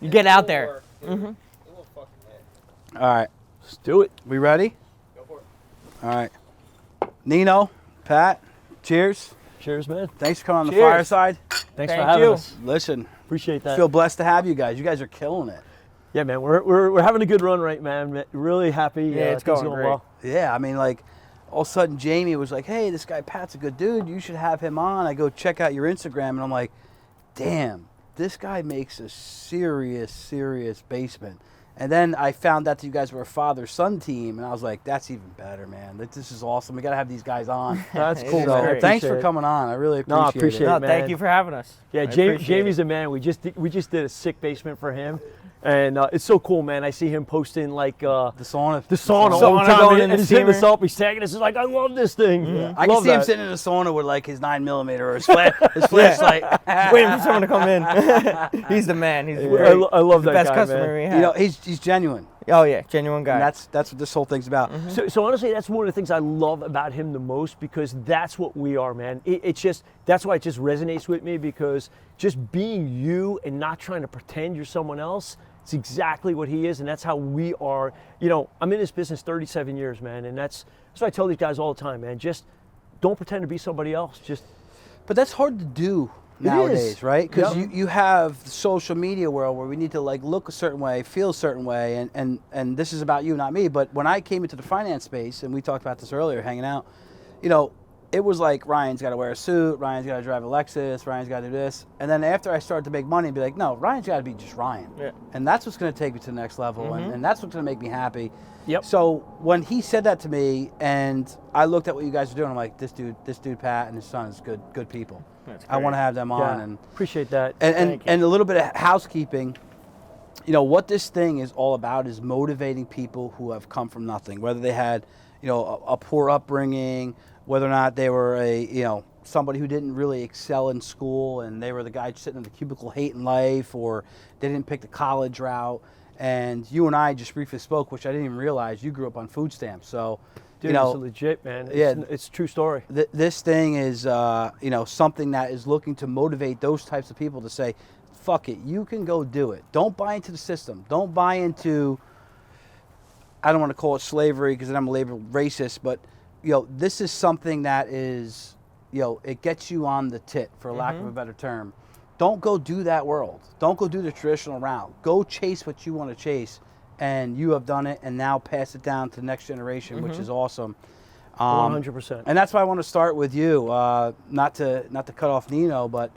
You get out there. Mm-hmm. All right. Let's do it. We ready? Go for it. All right. Nino, Pat, cheers. Cheers, man. Thanks for coming on the Cheers. Fireside. Thanks for Thank having you. us. Listen, Appreciate that. feel blessed to have you guys. You guys are killing it. Yeah, man, we're having a good run, right, man? Really happy. Yeah, it's things going great. well. Yeah, I mean, like, all of a sudden Jamie was like, hey, this guy Pat's a good dude. You should have him on. I go check out your Instagram, and I'm like, damn, this guy makes a serious basement. And then I found out that you guys were a father-son team, and I was like, that's even better, man. This is awesome. We got to have these guys on. That's It's cool, So, man. great. thanks Appreciate for it. coming on. I really appreciate No, I appreciate it. No, it, man. thank you for having us. Yeah, I appreciate Jamie's it. the man. We just did a sick basement for him, and it's so cool, man. I see him posting like The sauna. the sauna all Sauna the time, going in and the he's hitting us steamer. up. He's tagging us. He's like, I love this thing. I can Love see him that. sitting in the sauna with like his 9mm or his flashlight. Just waiting for someone to come in. He's the man. He's I love that best guy, customer man. we You have. know, he's genuine. Oh yeah, genuine guy. And that's what this whole thing's about. So honestly, that's one of the things I love about him the most, because that's what we are, man. It's just, that's why it just resonates with me, because just being you and not trying to pretend you're someone else, it's exactly what he is, and that's how we are. You know, I'm in this business 37 years, man, and that's what I tell these guys all the time, man. Just don't pretend to be somebody else. Just But that's hard to do It nowadays, is. right? Because Yep. you have the social media world where we need to like look a certain way, feel a certain way, and this is about you, not me. But when I came into the finance space, and we talked about this earlier, hanging out, you know, it was like Ryan's got to wear a suit, Ryan's got to drive a Lexus, Ryan's got to do this. And then after I started to make money, be like, no, Ryan's got to be just Ryan. Yeah. And that's what's going to take me to the next level, and that's what's going to make me happy. Yep. So when he said that to me, and I looked at what you guys are doing, I'm like, this dude Pat and his son is good people. That's I want to have them on. yeah, And appreciate that. and a little bit of housekeeping. You know, what this thing is all about is motivating people who have come from nothing, whether they had, you know, a poor upbringing, whether or not they were somebody who didn't really excel in school and they were the guy sitting in the cubicle hating life, or they didn't pick the college route. And you and I just briefly spoke, which I didn't even realize you grew up on food stamps. So, Dude, you know, it's legit, man. yeah. It's a true story. this thing is, something that is looking to motivate those types of people to say, fuck it, you can go do it. Don't buy into the system. Don't buy into, I don't want to call it slavery because then I'm labeled racist, but, you know, this is something that is, you know, it gets you on the tit, for lack of a better term. Don't go do that world. Don't go do the traditional route. Go chase what you want to chase. And you have done it, and now pass it down to the next generation, which is awesome. 100%. And that's why I want to start with you, not to cut off Nino, but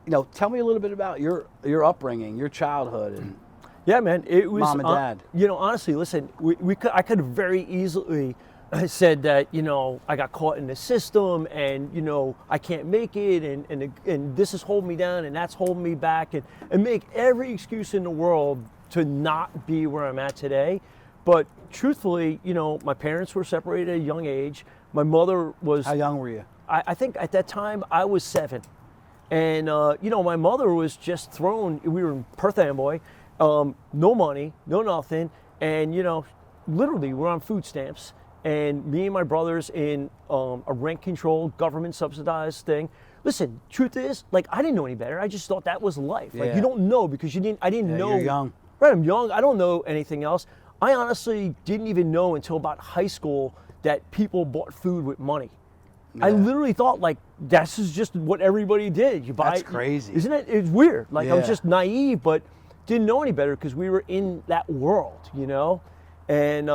you know, tell me a little bit about your upbringing, your childhood, and Yeah, man. It was Mom and Dad. You know, honestly, listen, I could have very easily said that, you know, I got caught in the system, and you know, I can't make it, and this is holding me down, and that's holding me back, and make every excuse in the world to not be where I'm at today. But truthfully, you know, my parents were separated at a young age. My mother was. how young were you? I think at that time I was 7. And, you know, my mother was just thrown. We were in Perth Amboy, no money, no nothing. And, you know, literally we're on food stamps. And me and my brothers in a rent-controlled, government-subsidized thing. Listen, truth is, like, I didn't know any better. I just thought that was life. Like, Yeah. you don't know because I didn't know. You're young. Right, I'm young. I don't know anything else. I honestly didn't even know until about high school that people bought food with money. I Yeah. literally thought, like, this is just what everybody did. You buy. That's crazy. Isn't it? It's weird. Like, I was Yeah. just naive, but didn't know any better because we were in that world, you know? And,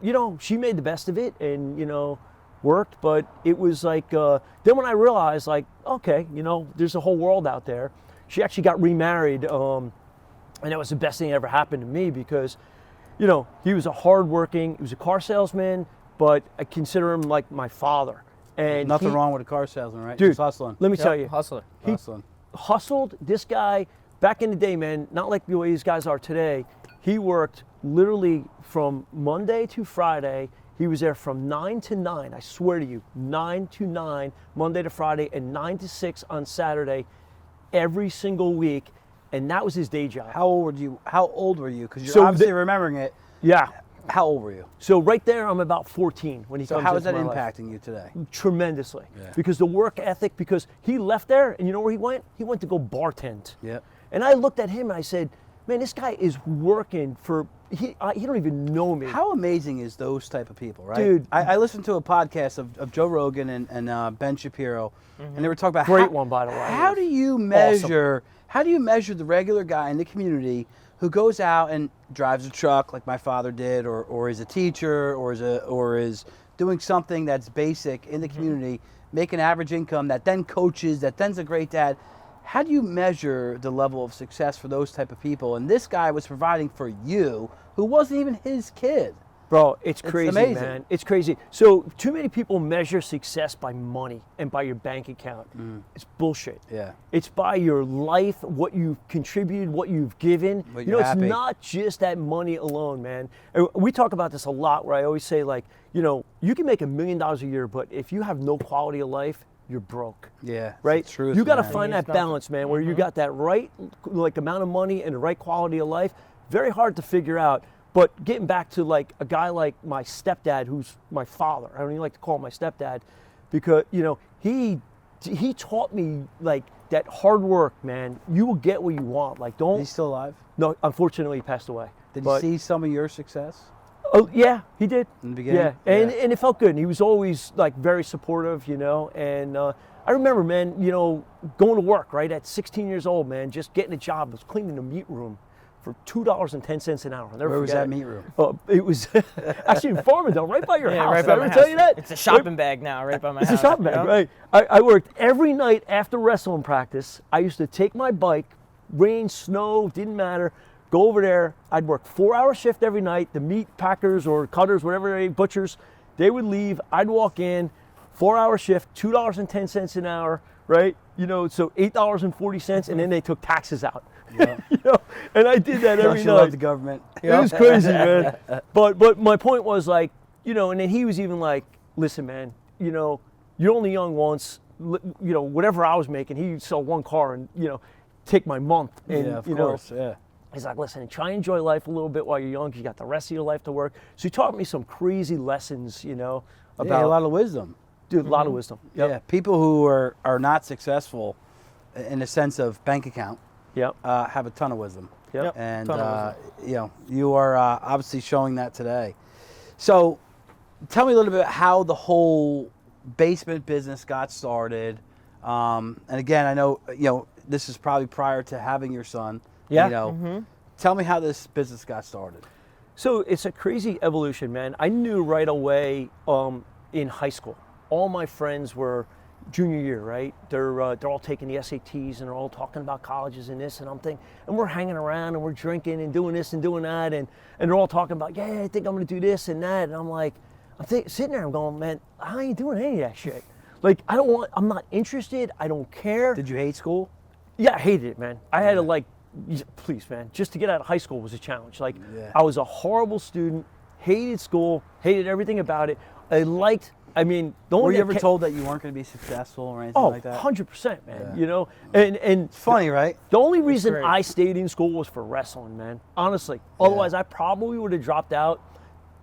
you know, she made the best of it and, you know, worked. But it was like, then when I realized, like, okay, you know, there's a whole world out there. She actually got remarried. And that was the best thing that ever happened to me because, you know, he was he was a car salesman, but I consider him like my father. And Nothing wrong with a car salesman, right? Dude, Just hustling. let me tell you, Hustler. Hustling. hustled. This guy, back in the day, man, not like the way these guys are today. He worked literally from Monday to Friday. He was there from 9 to 9. I swear to you, 9 to 9, Monday to Friday, and 9 to 6 on Saturday, every single week. And that was his day job. How old were you? Because you're So obviously remembering it. Yeah. How old were you? So right there, I'm about 14 when he So comes how is into that my life. impacting you today? Tremendously. Yeah. Because the work ethic, because he left there, and you know where he went? He went to go bartend. Yep. And I looked at him and I said, man, this guy is working for, he don't even know me. How amazing is those type of people, right? Dude. I listened to a podcast of Joe Rogan and Ben Shapiro, and they were talking about Great one, by the way. How do you measure? How do you measure the regular guy in the community who goes out and drives a truck like my father did, or is a teacher, or is doing something that's basic in the community, make an average income, that then coaches, that then's a great dad? How do you measure the level of success for those type of people? And this guy was providing for you, who wasn't even his kid. Bro, it's crazy, amazing. man. It's crazy. So too many people measure success by money and by your bank account. It's bullshit. Yeah. It's by your life, what you've contributed, what you've given. But You know, you're it's happy. not just that money alone, man. And we talk about this a lot, where I always say, like, you know, you can make $1 million a year, but if you have no quality of life, you're broke. Yeah. Right? It's the truth, You got to man. find It's that not- balance, man, where you got that right, like, amount of money and the right quality of life. Very hard to figure out. But getting back to, like, a guy like my stepdad, who's my father, I don't even like to call him my stepdad, because, you know, he taught me, like, that hard work, man, you will get what you want. Like, don't. He's still alive? No, unfortunately, he passed away. Did But- you see some of your success Oh, yeah, he did. in the beginning? Yeah, and it felt good. And he was always, like, very supportive, you know. And I remember, man, you know, going to work, right, at 16 years old, man, just getting a job. I was cleaning the meat room for $2.10 an hour. I'll never Where was forget that it. meat room? It was actually in Farmingdale, right by your Yeah, house. right Did by I my ever house. tell you that? It's a shopping bag now, right by my It's house. a shopping bag, you know? right? I worked every night after wrestling practice. I used to take my bike, rain, snow, didn't matter, go over there. I'd work 4-hour shift every night. The meat packers or cutters, whatever, butchers, they would leave. I'd walk in, 4-hour shift, $2.10 an hour, right? You know, so $8.40, and then they took taxes out. Yeah. You know, and I did that every Don't you love night. the government? It was crazy, man. But my point was, like, you know, and then he was even like, listen, man, you know, you're only young once. You know, whatever I was making, he'd sell one car and, you know, take my month. And, Yeah, of you course. know, Yeah. he's like, listen, try and enjoy life a little bit while you're young. You got the rest of your life to work. So he taught me some crazy lessons, you know, about Yeah, a lot of wisdom. dude, a lot of wisdom. Yep. Yeah, people who are not successful in the sense of bank account Yep. have a ton of wisdom. Yep. And Ton of you know, you are obviously showing that today. So, tell me a little bit how the whole basement business got started. And again, I know this is probably prior to having your son. Yeah. You know, tell me how this business got started. So it's a crazy evolution, man. I knew right away in high school. All my friends were junior year, right? They're all taking the SATs and they're all talking about colleges and this, and I'm thinking, and we're hanging around and we're drinking and doing this and doing that, and they're all talking about, yeah, I think I'm gonna do this and that, and I'm like, sitting there, I'm going, man, I ain't doing any of that shit. Like, I'm not interested. I don't care. Did you hate school? Yeah, I hated it, man. I had to, like, please, man, just to get out of high school was a challenge. Like, Yeah. I was a horrible student, hated school, hated everything about it. I mean, the only Were thing you ever that told that you weren't going to be successful or anything Oh, like that? 100%, man. Yeah. You know, and Funny, right? the only reason great. I stayed in school was for wrestling, man. Honestly, otherwise I probably would have dropped out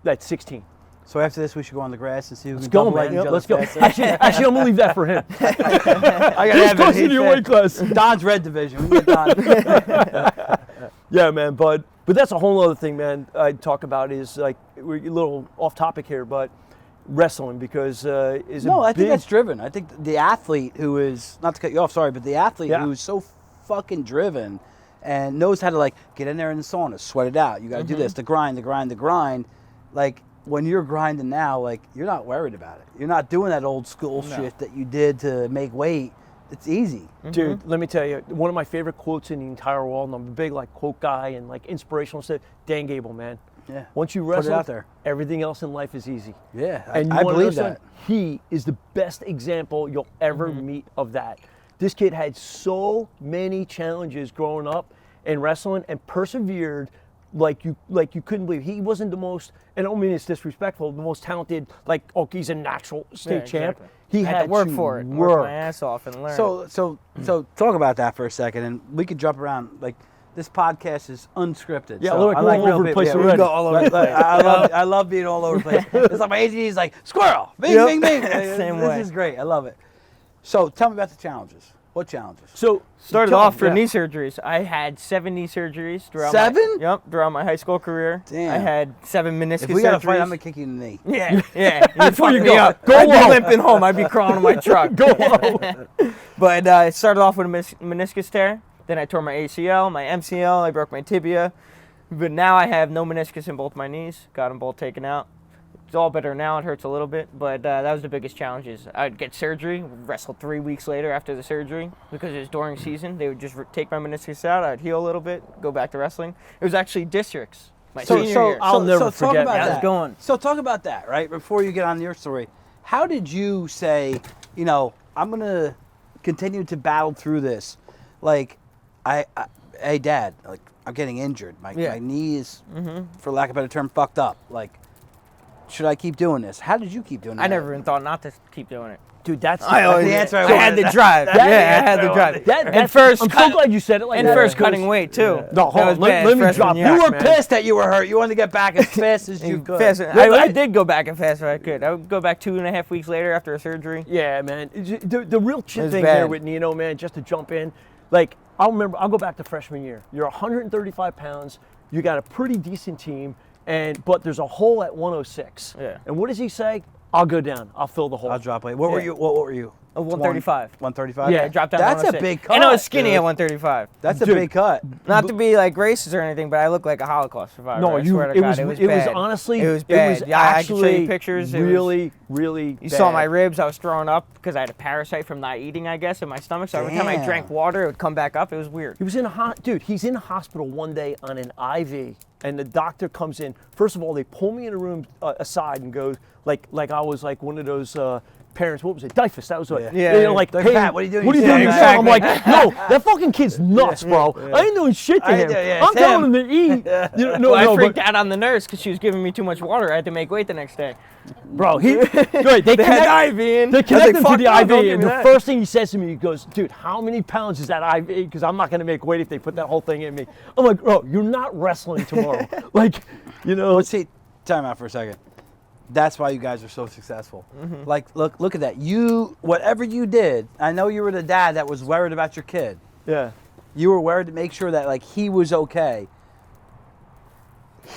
at 16. So after this, we should go on the grass and see who Let's can go, double man. leg each Yep, other let's go. faster. Actually, I'm gonna leave that for him. I gotta He's have close it. to your weight class. Don's red division. We get Don. Yeah, man. But that's a whole other thing, man. I'd talk about is, like, we're a little off topic here, but wrestling, because is No, a I think big, that's driven. I think the athlete who is, not to cut you off, sorry, but the athlete Yeah. who's so fucking driven and knows how to, like, get in there in the sauna, sweat it out. You got to do this, the grind. Like, when you're grinding now, like, you're not worried about it. You're not doing that old school shit that you did to make weight. It's easy. Dude, let me tell you, one of my favorite quotes in the entire world, and I'm a big, like, quote guy and, like, inspirational stuff, Dan Gable, man. Yeah. Once you Put it wrestle, out there. everything else in life is easy. Yeah, And you I wanna know believe something? that. He is the best example you'll ever meet of that. This kid had so many challenges growing up in wrestling and persevered like you couldn't believe. He wasn't the most, and I don't mean it's disrespectful, the most talented, like, oh, he's a natural state Yeah, champ. exactly. He I had to work for it, work my ass off and learn. So talk about that for a second, and we could jump around. Like, this podcast is unscripted. Yeah, so look, I we're like all real over the people. place Yeah, we already. go all over the place. I love being all over the place. It's like my ADD is like, squirrel, bing, Yep. bing, bing. Same This way. is great. I love it. So tell me about the challenges. What challenges? So Started tell off me, for yeah. knee surgeries. I had 7 knee surgeries throughout 7? throughout my high school career. Damn. I had 7 meniscus If we got to surgeries. fight, I'm going to kick you in the knee. Yeah, yeah. That's where fucked you me go. up. Go I'd low. be limping home. I'd be crawling on my truck. Go low. But it started off with a meniscus tear. Then I tore my ACL, my MCL. I broke my tibia. But now I have no meniscus in both my knees. Got them both taken out. It's all better now. It hurts a little bit, but that was the biggest challenges. I'd get surgery, wrestle 3 weeks later after the surgery because it was during season. They would just take my meniscus out. I'd heal a little bit, go back to wrestling. It was actually districts. My senior year. I'll never talk forget about that. that. Going. So talk about that, right? Before you get on your story, how did you say, you know, I'm gonna continue to battle through this? Like, hey, Dad, like I'm getting injured. My knee is, for lack of a better term, fucked up. Like, should I keep doing this? How did you keep doing that? I never even thought not to keep doing it. Dude, that's I always, the answer I I had wanted. the drive. That- Yeah, I had the drive. That's- first I'm cut- so glad you said it like And that. first because- cutting weight too. No, hold That on. was Let bad me freshman drop. year. You were man. pissed that you were hurt. You wanted to get back as fast as you could. I did go back as fast as I could. I would go back 2.5 weeks later after a surgery. Yeah, man. The real shit was thing bad. here with Nino, man, just to jump in, like, I'll go back to freshman year. You're 135 pounds. You got a pretty decent team, but there's a hole at 106. Yeah. And what does he say? I'll go down. I'll fill the hole. I'll drop weight. What were Yeah. you? What were you? 135. 135. Yeah, I dropped down That's to a 106. big cut. And I was skinny dude. at 135. That's a Dude. big cut. Not to be like racist or anything, but I look like a Holocaust survivor. No, I swear to God, it was bad. honestly, it was bad. It was Yeah, I can show actually you pictures. It was- really, really You bad. saw my ribs. I was throwing up because I had a parasite from not eating, I guess, in my stomach. So every time I Damn. drank water, it would come back up. It was weird. He was he's in a hospital one day on an IV, and the doctor comes in. First of all, they pull me in a room aside and goes, like I was like one of those parents, what was it? Dyfus, that was what. Yeah. They're like, Like, hey, Pat, what are you doing? What are you Yeah, doing? exactly. I'm like, no, that fucking kid's nuts, bro. I ain't doing shit to him. I'm it's telling him him. to eat. Well, I freaked out on the nurse because she was giving me too much water. I had to make weight the next day. Bro, they They had IV in. They I was connect like, him to "Fuck the no, IV, don't give and me the that." first thing he says to me, he goes, dude, how many pounds is that IV? Because I'm not going to make weight if they put that whole thing in me. I'm like, bro, you're not wrestling tomorrow. Like, you know. Let's see. Time out for a second. That's why you guys are so successful. Like, look at that. Whatever you did, I know you were the dad that was worried about your kid. Yeah. You were worried to make sure that like he was okay.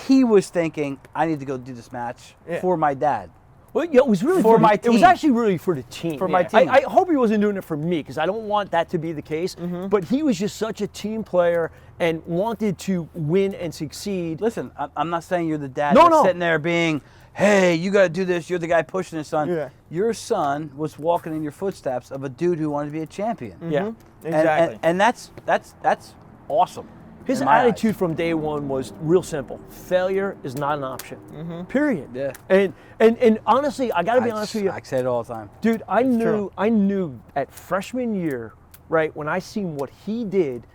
He was thinking, I need to go do this match Yeah. for my dad. Well, yeah, it was really For my It was team. actually really for the team. For my team. I hope he wasn't doing it for me because I don't want that to be the case. But he was just such a team player and wanted to win and succeed. Listen, I'm not saying you're the dad No, that's no. sitting there being, hey, you got to do this. You're the guy pushing his son. Yeah. Your son was walking in your footsteps of a dude who wanted to be a champion. Yeah. Exactly. And that's awesome. His in my eyes. attitude from day one was real simple. Failure is not an option. Period. Yeah. And honestly, I got to be honest with you. I say it all the time. Dude, I true. knew at freshman year, right, when I seen what he did,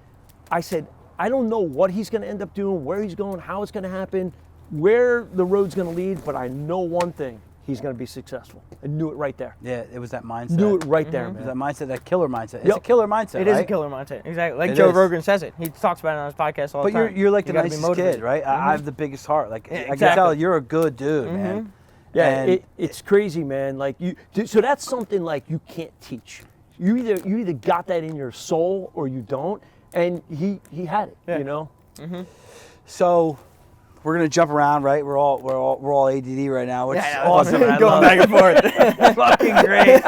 I said, I don't know what he's going to end up doing, where he's going, how it's going to happen, where the road's going to lead, but I know one thing. He's going to be successful. I knew it right there. Yeah, it was that mindset. Knew it right there, It was man. that mindset, that killer mindset. It's Yep. a killer mindset, It is a right? killer mindset. Exactly. Like It Joe is. Rogan says it. He talks about it on his podcast all But the time. you're like the You gotta be nicest motivated. kid, right? I have the biggest heart. Like Yeah, I can exactly. tell you're a good dude, man. Yeah, And it's crazy, man. Like so that's something like you can't teach. You either got that in your soul or you don't. And he had it, Yeah. you know. so we're gonna jump around, right? We're all ADD right now, which is Yeah, awesome. I Going love back and forth. fucking great.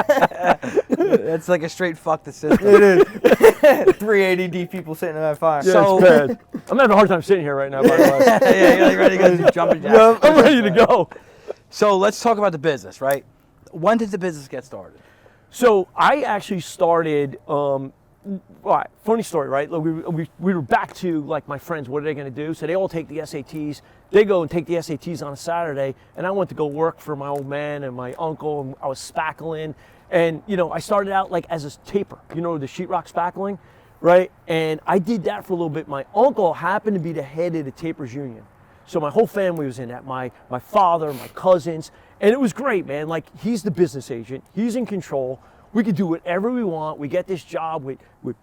It's like a straight fuck the system. It is. 3 ADD people sitting in that fire. Yeah, So- it's bad. I'm having a hard time sitting here right now, by the way. Yeah, you're like ready to go jumping jacks. I'm ready to go. So let's talk about the business, right? When did the business get started? So I actually started. All right, funny story, right? Like we were back to like my friends. What are they going to do? So they all take the SATs. They go and take the SATs on a Saturday, and I went to go work for my old man and my uncle. And I was spackling, and you know I started out like as a taper. You know the sheetrock spackling, right? And I did that for a little bit. My uncle happened to be the head of the tapers union. So my whole family was in that, my father, my cousins, and it was great, man. Like, he's the business agent. He's in control. We could do whatever we want. We get this job with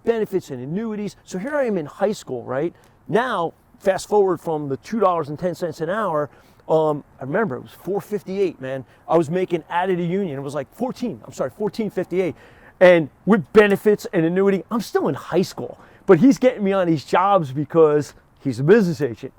benefits and annuities. So here I am in high school, right? Now, fast forward from the $2.10 an hour, I remember it was $4.58, man. I was making out of the union. It was like $14.58. and with benefits and annuity. I'm still in high school, but he's getting me on these jobs because he's a business agent.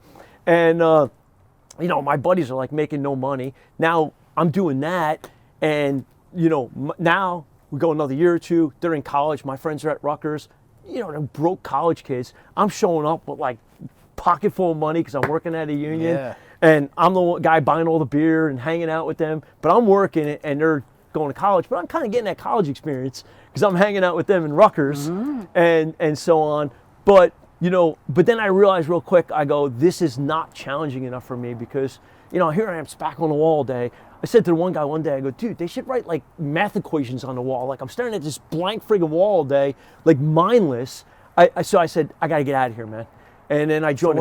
And, you know, my buddies are like making no money. Now I'm doing that. And, you know, now we go another year or two. They're in college. My friends are at Rutgers. You know, they're broke college kids. I'm showing up with like pocket full of money because I'm working at a union. Yeah. And I'm the guy buying all the beer and hanging out with them. But I'm working it and they're going to college. But I'm kind of getting that college experience because I'm hanging out with them in Rutgers and so on. But, you know, but then I realized real quick, I go, this is not challenging enough for me because, you know, here I am spack on the wall all day. I said to the one guy one day, I go, dude, they should write like math equations on the wall. Like I'm staring at this blank friggin' wall all day, like mindless. So I said, I got to get out of here, man. And then I joined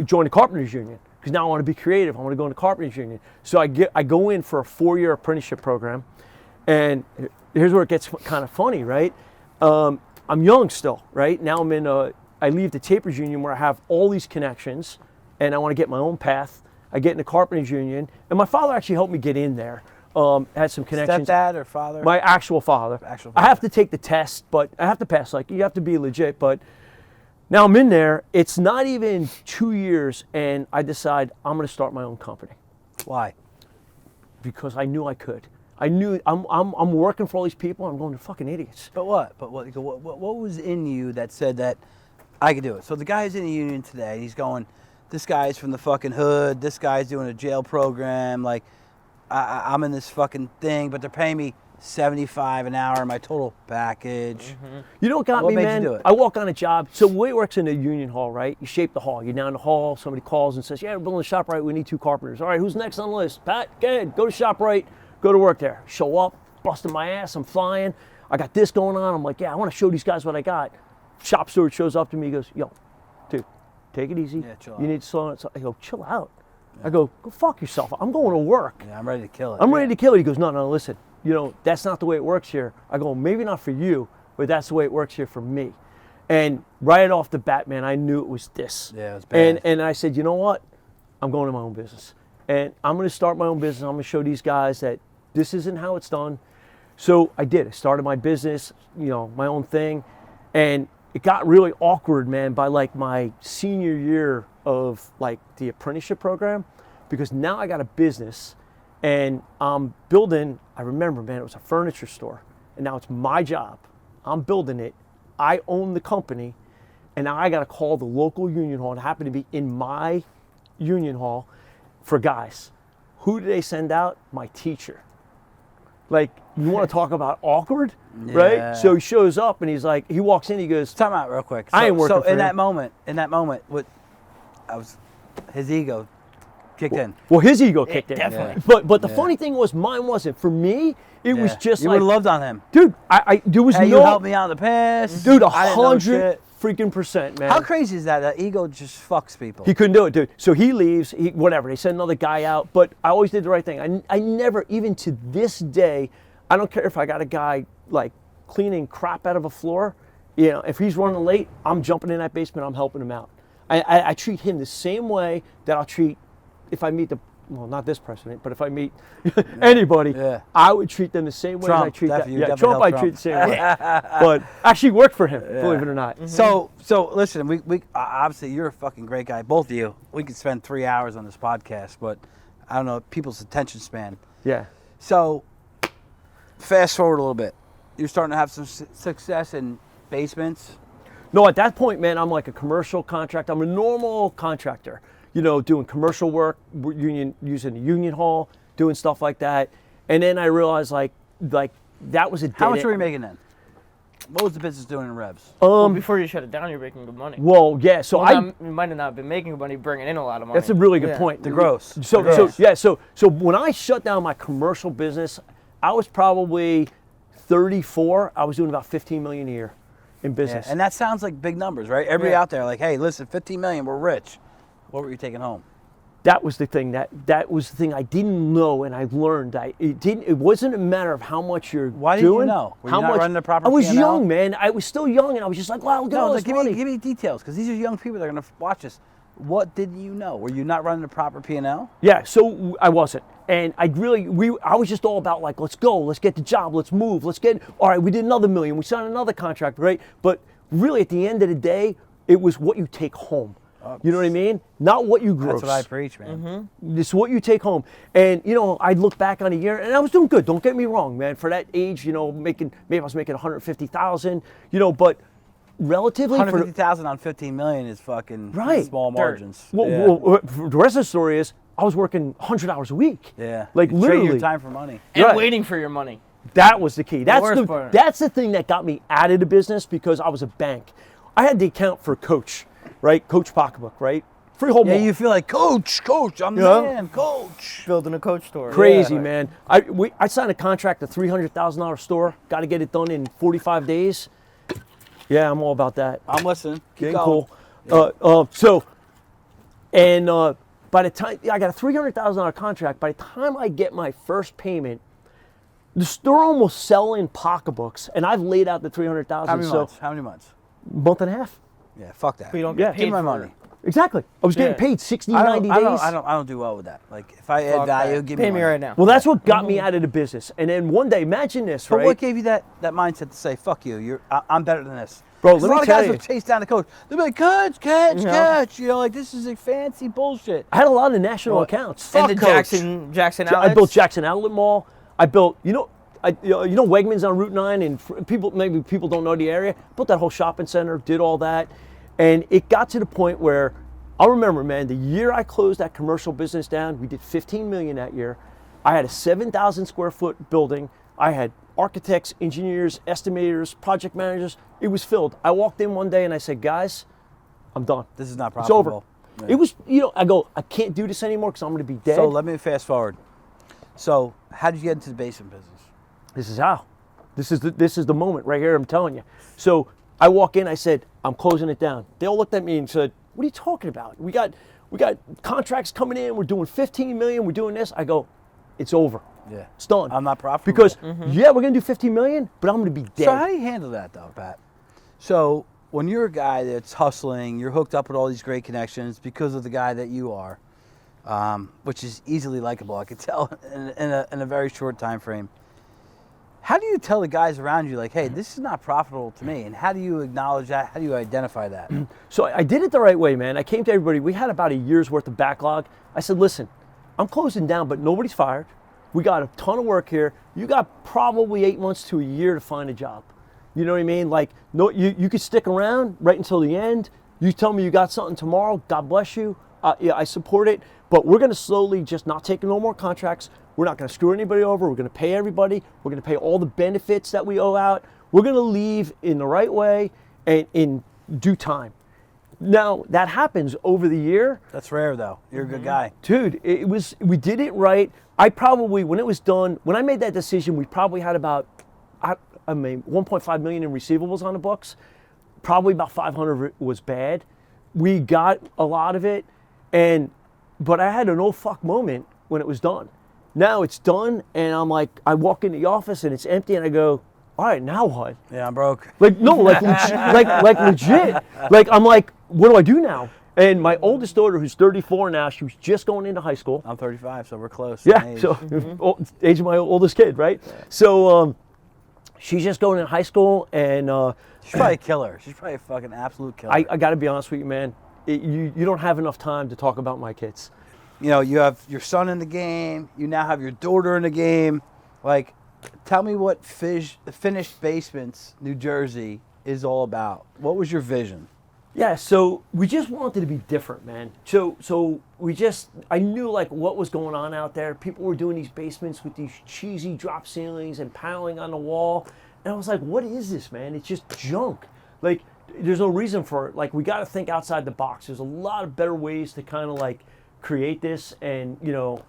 joined the Carpenters Union because now I want to be creative. I want to go in the Carpenters Union. So I go in for a 4-year apprenticeship program. And here's where it gets kind of funny, right? I'm young still, right? Now I leave the Tapers Union where I have all these connections and I want to get my own path. I get in the Carpenters Union, and my father actually helped me get in there. Had some connections. Stepdad or father? My actual father. I have to take the test, but I have to pass. Like, you have to be legit. But now I'm in there. It's not even 2 years, and I decide I'm going to start my own company. Why? Because I knew I could. I knew I'm working for all these people. I'm going, they're fucking idiots. But what? But what was in you that said that I could do it? So the guy's in the union today. He's going, this guy's from the fucking hood. This guy's doing a jail program. Like, I'm in this fucking thing, but they're paying me $75 an hour in my total package. You know what got What me, made you man? do it? I walk on a job. So the way it works in a union hall, right? You shape the hall. You're down the hall. Somebody calls and says, yeah, we're building a shop right. We need 2 carpenters. All right, who's next on the list? Pat, good. Go to shop right. Go to work there. Show up, busting my ass. I'm flying. I got this going on. I'm like, yeah, I want to show these guys what I got. Shop steward shows up to me. He goes, yo, dude, take it easy. Yeah, chill you out. need to slow down. I go, chill out. I go fuck yourself. I'm going to work. Yeah, I'm ready to kill it. I'm ready to kill it. He goes, no, listen. You know, that's not the way it works here. I go, maybe not for you, but that's the way it works here for me. And right off the bat, man, I knew it was this. Yeah, it was bad. And I said, you know what? I'm going to my own business. And I'm going to start my own business. I'm going to show these guys that this isn't how it's done. So I did. I started my business, you know, my own thing. And it got really awkward, man, by like my senior year of like the apprenticeship program, because now I got a business and I'm building, I remember, man, it was a furniture store, and now it's my job. I'm building it. I own the company, and now I got to call the local union hall. It happened to be in my union hall for guys. Who do they send out? My teacher. Like, you want to talk about awkward, right? So he shows up and he's like, he walks in, he goes, time out real quick. I ain't working so for in him. that moment, his ego kicked in. Well, his ego kicked in. definitely. But the funny thing was, mine wasn't. For me, it was just you like, would have loved on him. dude, there was Hey, no. you helped me out in the past. Dude, I didn't know 100 shit. freaking percent, man. How crazy is that? That ego just fucks people. He couldn't do it, dude. So he leaves, whatever. They send another guy out, but I always did the right thing. I never, even to this day, I don't care if I got a guy like cleaning crap out of a floor. You know, if he's running late, I'm jumping in that basement, I'm helping him out. I treat him the same way that I'll treat, if I meet not this president, but if I meet anybody, I would treat them the same way as I treat that. Yeah, Trump I treat the same way. But actually worked for him, believe it or not. So listen, we obviously you're a fucking great guy, both of you. We could spend 3 hours on this podcast, but I don't know people's attention span. Yeah. So fast forward a little bit, you're starting to have some success in basements. No, at that point, man, I'm like a commercial contractor. I'm a normal contractor, you know, doing commercial work, using the union hall, doing stuff like that. And then I realized like that was a dead How much end. were you making then? What was the business doing in revs? Well, before you shut it down, you're making good money. Well, yeah. So You might have not been making good money, bringing in a lot of money. That's a really good point. The gross. So when I shut down my commercial business, I was probably 34. I was doing about 15 million a year in business. Yeah, and that sounds like big numbers, right? Everybody out there like, hey, listen, 15 million, we're rich. What were you taking home? That was the thing. That was the thing I didn't know, and I learned. It wasn't a matter of how much you're doing. Why didn't you know? Were you not running the proper I was P&L? young, man. I was still young, and I was just like, wow, look at all this money. Give me details, because these are young people that are going to watch this. What didn't you know? Were you not running the proper P&L? Yeah, so I wasn't. And I was just all about like, let's go, let's get the job, let's move, all right, we did another million, we signed another contract, right? But really at the end of the day, it was what you take home. You know what I mean? Not what you gross. That's what I preach, man. It's what you take home. And, you know, I'd look back on a year, and I was doing good. Don't get me wrong, man. For that age, you know, maybe I was making $150,000, you know, but relatively. $150,000 on $15 million is fucking small margins. Well, the rest of the story is I was working 100 hours a week. Yeah. Like you literally. Trade your time for money. And waiting for your money. That was the key. That's the thing that got me out of the business because I was a bank. I had the account for Coach, right? Coach Pocketbook, right? Freehold Mall. You feel like, Coach, I'm the man, Coach. Building a Coach store. Crazy, man. I signed a contract, a $300,000 store. Got to get it done in 45 days. Yeah, I'm all about that. I'm listening. Keep Getting going. cool. By the time, I got a $300,000 contract. By the time I get my first payment, the store almost selling pocketbooks, and I've laid out the $300,000. How many months? Month and a half. Yeah, fuck that. We don't get paid Give me my for money. Exactly. I was getting paid 60, 90 days. I don't do well with that. Like, if I add value, give me Pay me money. right now. Well, that's what got me out of the business. And then one day, imagine this, But right? what gave you that mindset to say, fuck you, I'm better than this? Bro, 'Cause let a lot me of tell guys you. will chase down the coach. They'll be like, catch. You know, like, this is a fancy bullshit. I had a lot of national accounts. And the Coach. Jackson I outlets. built Jackson Outlet Mall. I built, you know Wegmans on Route 9, and maybe people don't know the area. Built that whole shopping center, did all that, and it got to the point where I'll remember, man, the year I closed that commercial business down, we did 15 million that year. I had a 7,000 square foot building. I had architects, engineers, estimators, project managers. It was filled. I walked in one day and I said, guys, I'm done. This is not It's over. profitable. Yeah. It was, I go, I can't do this anymore because I'm going to be dead. So let me fast forward. So how did you get into the basement business? This is how. This is the moment right here, I'm telling you. So I walk in, I said, I'm closing it down. They all looked at me and said, what are you talking about? We got contracts coming in, we're doing 15 million, we're doing this. I go, it's over. Yeah. It's done. I'm not profitable. Because, yeah, we're going to do 15 million, but I'm going to be dead. So how do you handle that though, Pat? So when you're a guy that's hustling, you're hooked up with all these great connections because of the guy that you are, which is easily likable, I could tell in a very short time frame. How do you tell the guys around you, like, hey, this is not profitable to me? And how do you acknowledge that? How do you identify that? So I did it the right way, man. I came to everybody. We had about a year's worth of backlog. I said, listen, I'm closing down, but nobody's fired. We got a ton of work here. You got probably 8 months to a year to find a job. You know what I mean? Like, no, you could stick around right until the end. You tell me you got something tomorrow, God bless you. Yeah, I support it. But we're going to slowly just not take no more contracts. We're not going to screw anybody over. We're going to pay everybody. We're going to pay all the benefits that we owe out. We're going to leave in the right way and in due time. Now, that happens over the year. That's rare, though. You're a good guy. Dude, we did it right. I probably, when it was done, when I made that decision, we probably had about, 1.5 million in receivables on the books. Probably about 500 of it was bad. We got a lot of it, but I had an oh fuck moment when it was done. Now it's done, and I'm like, I walk in the office and it's empty, and I go, all right, now what? Yeah, I'm broke. Like, no, like legit. Like, I'm like, what do I do now? And my oldest daughter, who's 34 now, she was just going into high school. I'm 35, so we're close. Yeah, in age. so age of my oldest kid, right? Yeah. So she's just going into high school, and she's probably a killer. She's probably a fucking absolute killer. I got to be honest with you, man. You don't have enough time to talk about my kids. You know, you have your son in the game. You now have your daughter in the game. Like, tell me what Finished Basements, New Jersey, is all about. What was your vision? Yeah, so we just wanted to be different, man. So I knew like what was going on out there. People were doing these basements with these cheesy drop ceilings and paneling on the wall. And I was like, what is this, man? It's just junk. Like, there's no reason for it. Like, we got to think outside the box. There's a lot of better ways to kind of like create this, and you know,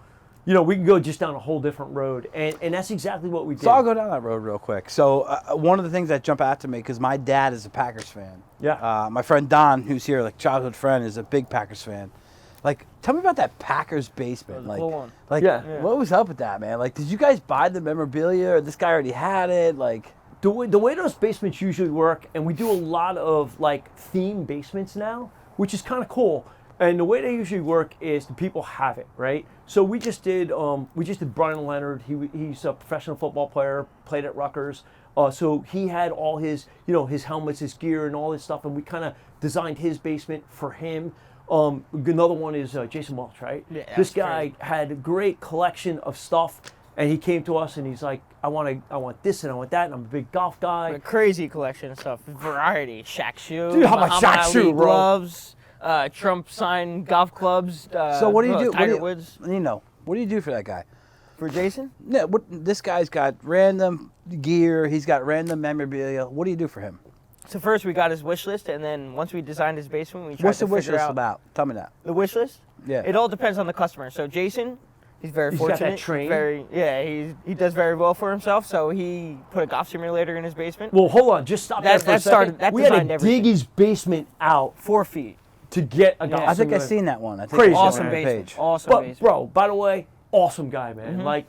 we can go just down a whole different road, and that's exactly what we did. So I'll go down that road real quick. So one of the things that jump out to me, because my dad is a Packers fan. Yeah. My friend Don, who's here, like childhood friend, is a big Packers fan. Like, tell me about that Packers basement. Yeah. What was up with that, man? Like, did you guys buy the memorabilia, or this guy already had it? Like, the way those basements usually work, and we do a lot of like theme basements now, which is kind of cool. And the way they usually work is the people have it, right? So we just did Brian Leonard. He's a professional football player, played at Rutgers. So he had all his, his helmets, his gear, and all this stuff, and we kind of designed his basement for him. Another one is Jason Welch, right? Yeah, this that's guy crazy. had a great collection of stuff, and he came to us and he's like, I want this and I want that, and I'm a big golf guy. A crazy collection of stuff, variety. Shaq shoe, Dude, how about Muhammad Shaq Ali shoe, bro? gloves, Trump signed golf clubs. So what do you do? Tiger Woods. What do you do for that guy? For Jason? Yeah, this guy's got random gear. He's got random memorabilia. What do you do for him? So first we got his wish list, and then once we designed his basement, we tried What's to the wish figure list out about? Tell me that. the wish list. Yeah. It all depends on the customer. So Jason, he's very He's got fortunate. that train. He does very well for himself. So he put a golf simulator in his basement. Well, hold on, just stop there for a second. That we had to designed everything. dig his basement out 4 feet. to get a golf I think I've simulator. seen that one. I think Crazy, it's on Awesome the basement. page. Awesome But basement. bro, by the way, awesome guy, man. Like,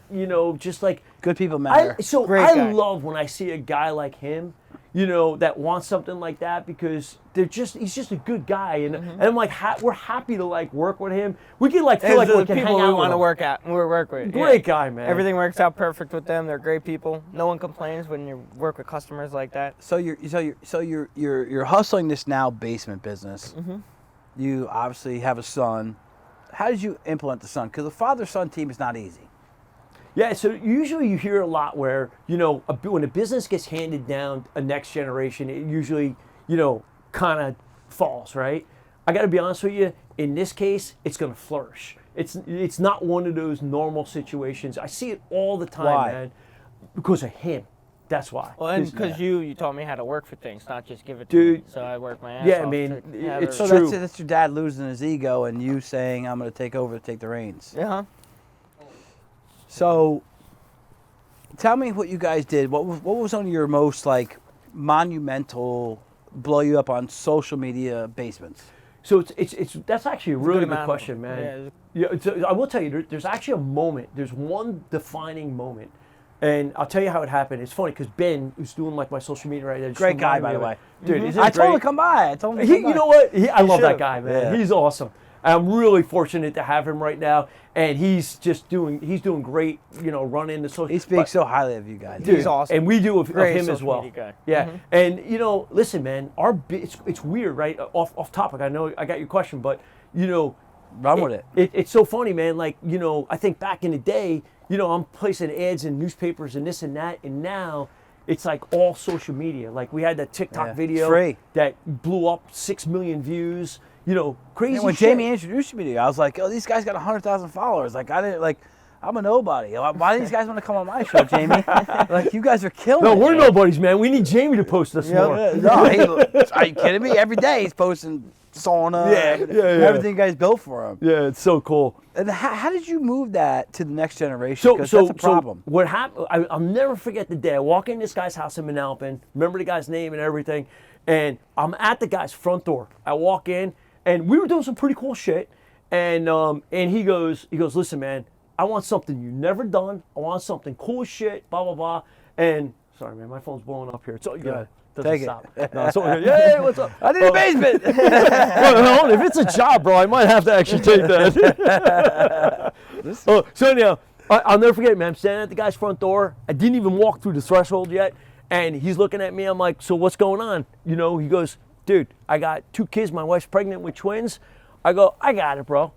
just like Good people matter. Great I guy. love when I see a guy like him, that wants something like that, because he's just a good guy, and I'm like, we're happy to like work with him. We can like feel like Those we are the can hang people out we with want to him. work with. Great guy, man. Everything works out perfect with them. They're great people. No one complains when you work with customers like that. So you're hustling this now basement business. You obviously have a son. How did you implement the son? Because the father-son team is not easy. Yeah, so usually you hear a lot where, when a business gets handed down a next generation, it usually, kind of falls, right? I got to be honest with you, in this case, it's going to flourish. It's not one of those normal situations. I see it all the time, Why? man. Because of him. That's why. Well, and because you taught me how to work for things, not just give it to Dude. me. So I work my ass Yeah, I off. mean, to have it's her- So true. that's your dad losing his ego and you saying, I'm going to take over, take the reins. Yeah. So tell me what you guys did. What was on your most like monumental, blow you up on social media basements? So it's that's actually a really good amount of question, them. man. Yeah, I will tell you, there's actually a moment. There's one defining moment, and I'll tell you how it happened. It's funny because Ben, who's doing like my social media right now, just Great guy, reminded by me the of way. it. Dude, isn't I it told him great? to come by. I told him to He, come by. you know what? I love that should've. guy, man. Yeah. He's awesome. I'm really fortunate to have him right now, and he's doing great. Running the social. He speaks so highly of you guys. He's awesome. And we do of Great him as social well. media guy. Yeah, and listen, man, it's weird, right? Off topic. I know I got your question, but Run with it. It's so funny, man. Like, I think back in the day, I'm placing ads in newspapers and this and that, and now it's like all social media. Like we had that TikTok Yeah, video free. that blew up 6 million views. Crazy And when shit. Jamie introduced me to you, I was like, oh, these guys got 100,000 followers. Like, I'm a nobody. Why do these guys want to come on my show, Jamie? Like, you guys are killing No, it. we're nobodies, man. We need Jamie to post us more. No, are you kidding me? Every day he's posting sauna, everything you guys built for him. Yeah, it's so cool. And how did you move that to the next generation? Because So that's a problem. what happened? I'll never forget the day I walk in this guy's house in Manalapan. Remember the guy's name and everything. And I'm at the guy's front door. I walk in, and we were doing some pretty cool shit. And he goes, listen, man, I want something you've never done. I want something cool as shit. Blah blah blah. And sorry, man, my phone's blowing up here. It's all good. Doesn't Take it. stop. No, it's all good. Hey, what's up? I need a basement. Well, if it's a job, bro, I might have to actually take that. So anyhow, I'll never forget it, man. I'm standing at the guy's front door. I didn't even walk through the threshold yet, and he's looking at me. I'm like, so what's going on? He goes, dude, I got 2 kids. My wife's pregnant with twins. I go, I got it, bro.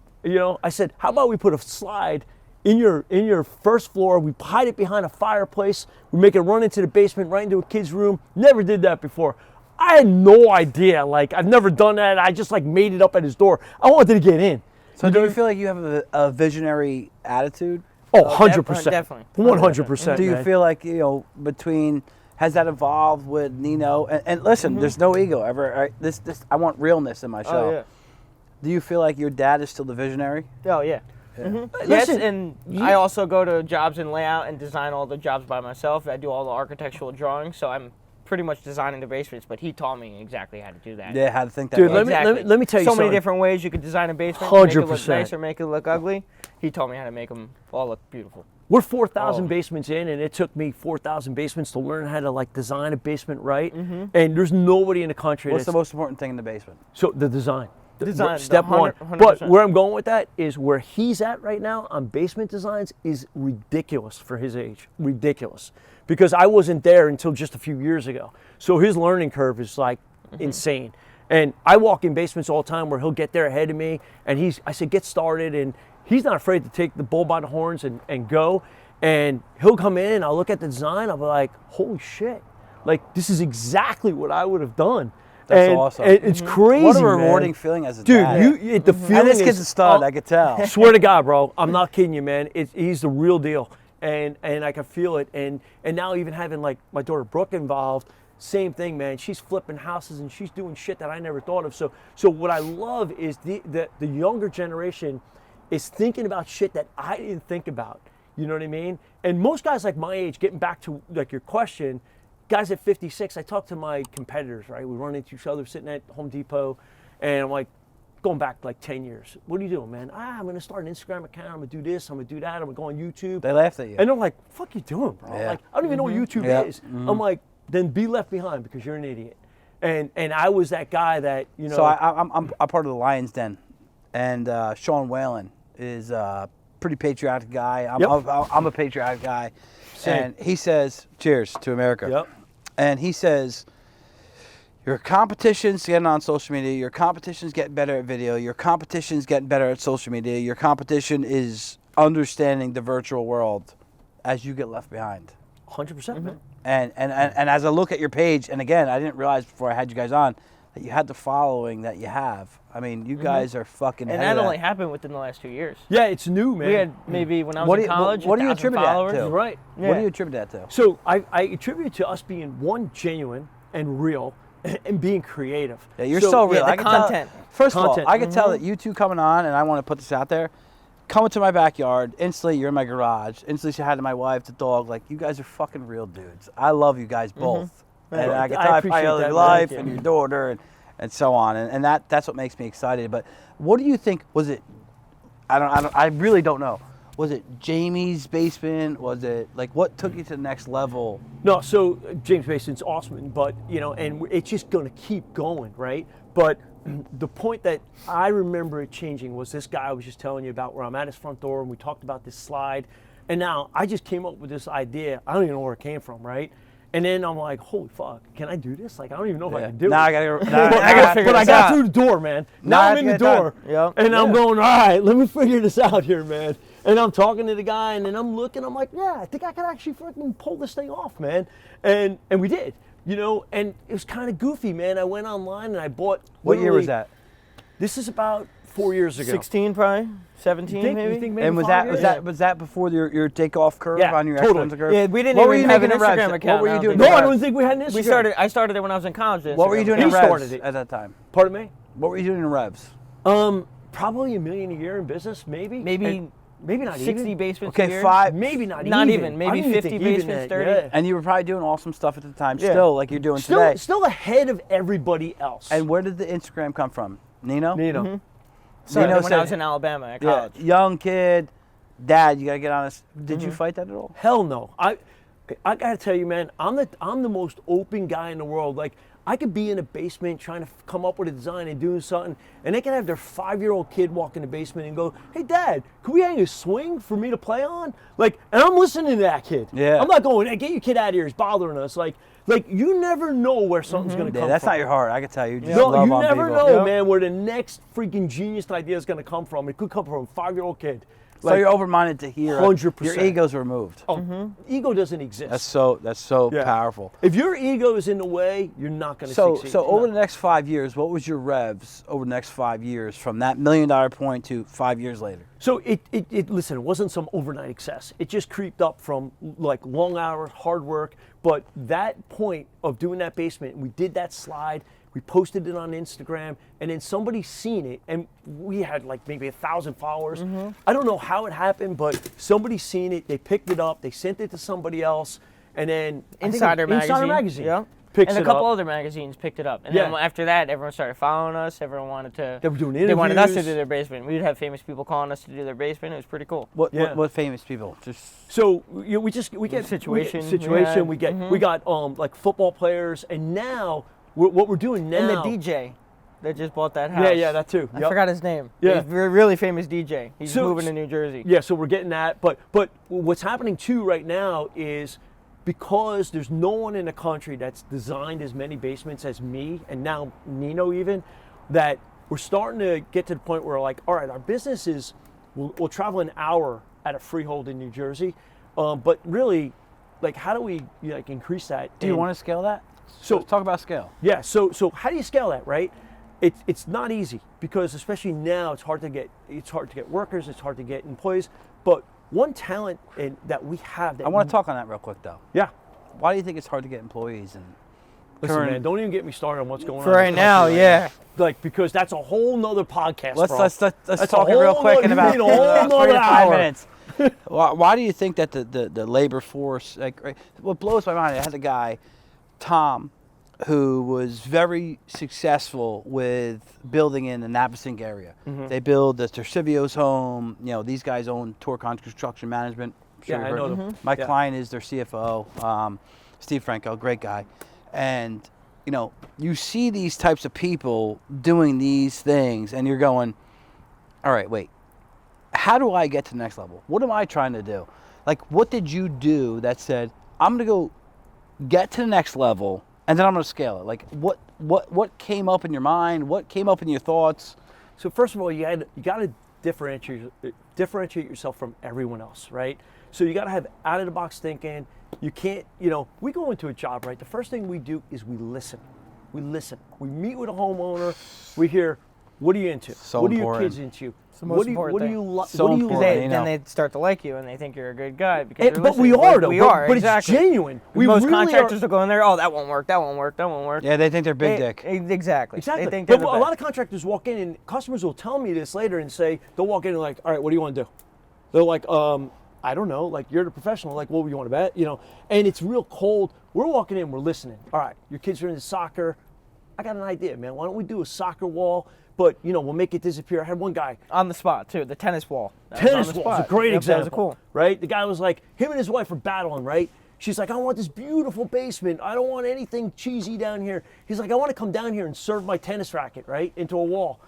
I said, how about we put a slide in your first floor, we hide it behind a fireplace, we make it run into the basement, right into a kid's room. Never did that before. I had no idea. Like, I've never done that. I just like made it up at his door. I wanted to get in. So do you feel like you have a visionary attitude? Oh, 100%. Definitely. 100%. Do you man. feel like, has that evolved with Nino? And listen, there's no ego ever. I want realness in my show. Oh, yeah. Do you feel like your dad is still the visionary? Oh, yeah. Yes, Listen, and I also go to jobs and layout and design all the jobs by myself. I do all the architectural drawings, so I'm pretty much designing the basements, but he taught me exactly how to do that. Yeah, how to think that Dude, way. let me tell you so something. many different ways you could design a basement, make it look 100%. nice or make it look ugly. He taught me how to make them all look beautiful. We're 4,000 Oh. basements in, and it took me 4,000 basements to learn how to like design a basement right. And there's nobody in the country What's that's the most important thing in the basement? so the design. Design, step 1. 100%. But where I'm going with that is where he's at right now on basement designs is ridiculous for his age. Ridiculous. Because I wasn't there until just a few years ago. So his learning curve is like insane. And I walk in basements all the time where he'll get there ahead of me, and I say, get started, and he's not afraid to take the bull by the horns and go. And he'll come in, and I'll look at the design, I'll be like, holy shit. Like, this is exactly what I would have done. That's awesome. It's crazy, What a rewarding man. feing as a Dude, dad. the feeling And this kid's is, a stud, I could tell. swear to God, bro, I'm not kidding you, man. He's the real deal, and I can feel it. And now even having like my daughter Brooke involved, same thing, man. She's flipping houses and she's doing shit that I never thought of. So what I love is the younger generation is thinking about shit that I didn't think about. You know what I mean? And most guys like my age, getting back to like your question, guys at 56, I talk to my competitors, right? We run into each other sitting at Home Depot, and I'm like, going back like 10 years. What are you doing, man? I'm going to start an Instagram account. I'm going to do this. I'm going to do that. I'm going to go on YouTube. They laughed at you. And they're like, fuck you doing, bro? Yeah. Like, I don't even know what YouTube is. I'm like, then be left behind because you're an idiot. And I was that guy that, you know. So I'm part of the Lions Den, and Sean Whalen is a pretty patriotic guy. I'm a patriotic guy. Same. And he says, cheers to America. Yep. And he says, your competition's getting on social media, your competition's getting better at video, your competition's getting better at social media, your competition is understanding the virtual world as you get left behind. 100%, man. And as I look at your page, and again, I didn't realize before I had you guys on that you had the following that you have. I mean, you guys are fucking And ahead that of only happened within the last 2 years. Yeah, it's new, man. We had maybe when I was What do in you- college, what do you 1,000 attribute that followers. to? Right. What do you attribute that to? So I attribute it to us being, one, genuine and real and being creative. Yeah, you're so real. yeah, the I can tell- content. First of all, Content. I can tell that you two coming on, and I want to put this out there, coming to my backyard, instantly you're in my garage, instantly say hi to my wife, the dog, like, you guys are fucking real dudes. I love you guys both. And Right. I can I tell appreciate I love that, your man. life Thank and you. your daughter and so on. And that's what makes me excited. But what do you think, was it, I really don't know. Was it Jamie's basement? Was it, like, what took you to the next level? No, so James Mason's awesome, but, you know, and it's just going to keep going, right? But the point that I remember it changing was this guy I was just telling you about, where I'm at his front door and we talked about this slide. And now I just came up with this idea. I don't even know where it came from, right? And then I'm like, holy fuck, can I do this? Like, I don't even know if I can do Now it. I gotta But I got through the door, man. Now I I'm in the have to get it door. done. Yep. And I'm going, all right, let me figure this out here, man. And I'm talking to the guy, and then I'm looking, I'm like, yeah, I think I can actually freaking pull this thing off, man. And we did, you know, and it was kind of goofy, man. I went online and I bought. What year was literally- that? This is about 4 years ago. 16 probably, 17 You think, maybe. you think maybe And was 5 that years? was that before your takeoff curve Yeah, on your totally. exponential curve? Yeah, we didn't What were even you have an making at Instagram Revs? account. What were you I don't doing? think. No, I don't think we had an Instagram. I started it when I was in college. What were you doing He in Revs started it. at that time? Pardon me? What were you doing in Revs? Probably $1 million a year in business, maybe. Maybe And maybe not 60 even. basements a Okay, year. 5. Maybe not, Not even. even. Maybe I don't even 50 think even basements, that, 30. yeah. And you were probably doing awesome stuff at the time, Yeah. still, like you're doing today. Still ahead of everybody else. And where did the Instagram come from? Nino? Nino. Started Nino when said- I was in Alabama at Yeah, college. young kid, dad, you gotta get on this. Did you fight that at all? Hell no. I gotta tell you, man, I'm the most open guy in the world. Like, I could be in a basement trying to come up with a design and doing something, and they can have their 5-year-old kid walk in the basement and go, "Hey, Dad, can we hang a swing for me to play on?" Like, and I'm listening to that kid. Yeah. I'm not going, "Hey, get your kid out of here. He's bothering us." Like you never know where something's gonna Yeah, come that's from. not your heart. I can tell you. Just No, love you on never people. know, Yeah. man, where the next freaking genius idea is gonna come from. It could come from a 5-year-old kid. So you're over-minded to hear. 100%. Your ego's removed. Oh, ego doesn't exist. That's so Yeah. powerful. If your ego is in the way, you're not going to So succeed. over the next 5 years, what was your revs over the next 5 years from that $1 million point to 5 years later? So it listen, it wasn't some overnight success. It just creeped up from like long hours, hard work. But that point of doing that basement, we did that slide, we posted it on Instagram, and then somebody seen it, and we had like maybe 1,000 followers. I don't know how it happened, but somebody seen it, they picked it up, they sent it to somebody else, and then I think Insider Magazine, Yeah. picks And a it couple up. other magazines picked it up. And Yeah. then after that, everyone started following us. Everyone wanted to. They were doing They wanted us to interviews. do their basement. We'd have famous people calling us to do their basement. It was pretty cool. Yeah. What famous people? Just So we get Situation, situation. yeah. We got like football players, and now what we're doing now. And the DJ. that just bought that house. Yeah, that too. I Yep. forgot his name. Yeah. He's a really famous DJ. He's So- moving to New Jersey. Yeah, so we're getting that. But what's happening too right now is because there's no one in the country that's designed as many basements as me and now Nino even, that we're starting to get to the point where like, all right, our business is, we'll travel an hour at a freehold in New Jersey, but really, like, how do we like increase that? Do you want to scale that? So- Let's talk about scale. Yeah, so how do you scale that, right? It's not easy because especially now it's hard to get workers, it's hard to get employees. But one talent that we have that I want to talk on that real quick though. Yeah. Why do you think it's hard to get employees? And Listen, man, don't even get me started on what's going on For in right this now, country yeah. Like, because that's a whole nother podcast, let's bro. let's That's talk a it real whole quick nother- in about you need a whole 3 to nother 5 hour. minutes. Why do you think that the labor force? Like, what blows my mind? I had a guy, Tom, who was very successful with building in the Navasink area. Mm-hmm. They build the Tercivio's home. You know, these guys own Torcon Construction Management. Yeah, you I heard. know them. My Yeah. client is their CFO, Steve Franco, great guy. And, you know, you see these types of people doing these things and you're going, all right, wait, how do I get to the next level? What am I trying to do? Like, what did you do that said, I'm going to go get to the next level and then I'm going to scale it? Like, what came up in your mind? What came up in your thoughts? So first of all, you got to differentiate yourself from everyone else, right? So you got to have out of the box thinking. You can't, we go into a job, right? The first thing we do is we listen. We listen. We meet with a homeowner. We hear, what are you into? So what are your important. kids into? It's the most important what do thing. you like? So what do you important. like? You Then know. they start to like you and they think you're a good guy because you're But we listening. are though. We but, are, but exactly. it's genuine. We Most really contractors are. will go in there, oh, that won't work, that won't work, that won't work. Yeah, they think they're big dick. Exactly. Exactly. They think But they're the a lot best. of contractors walk in and customers will tell me this later and say, they'll walk in and like, all right, what do you want to do? They're like, I don't know. Like, you're the professional. Like, what do you want to bet? And it's real cold. We're walking in, we're listening. All right, your kids are into soccer. I got an idea, man. Why don't we do a soccer wall? But, we'll make it disappear. I had one guy. On the spot, too. The tennis wall. That was on Tennis the wall is a spot. great Yep, example. That was cool. Right? The guy was like, him and his wife are battling, right? She's like, I want this beautiful basement. I don't want anything cheesy down here. He's like, I want to come down here and serve my tennis racket, right, into a wall.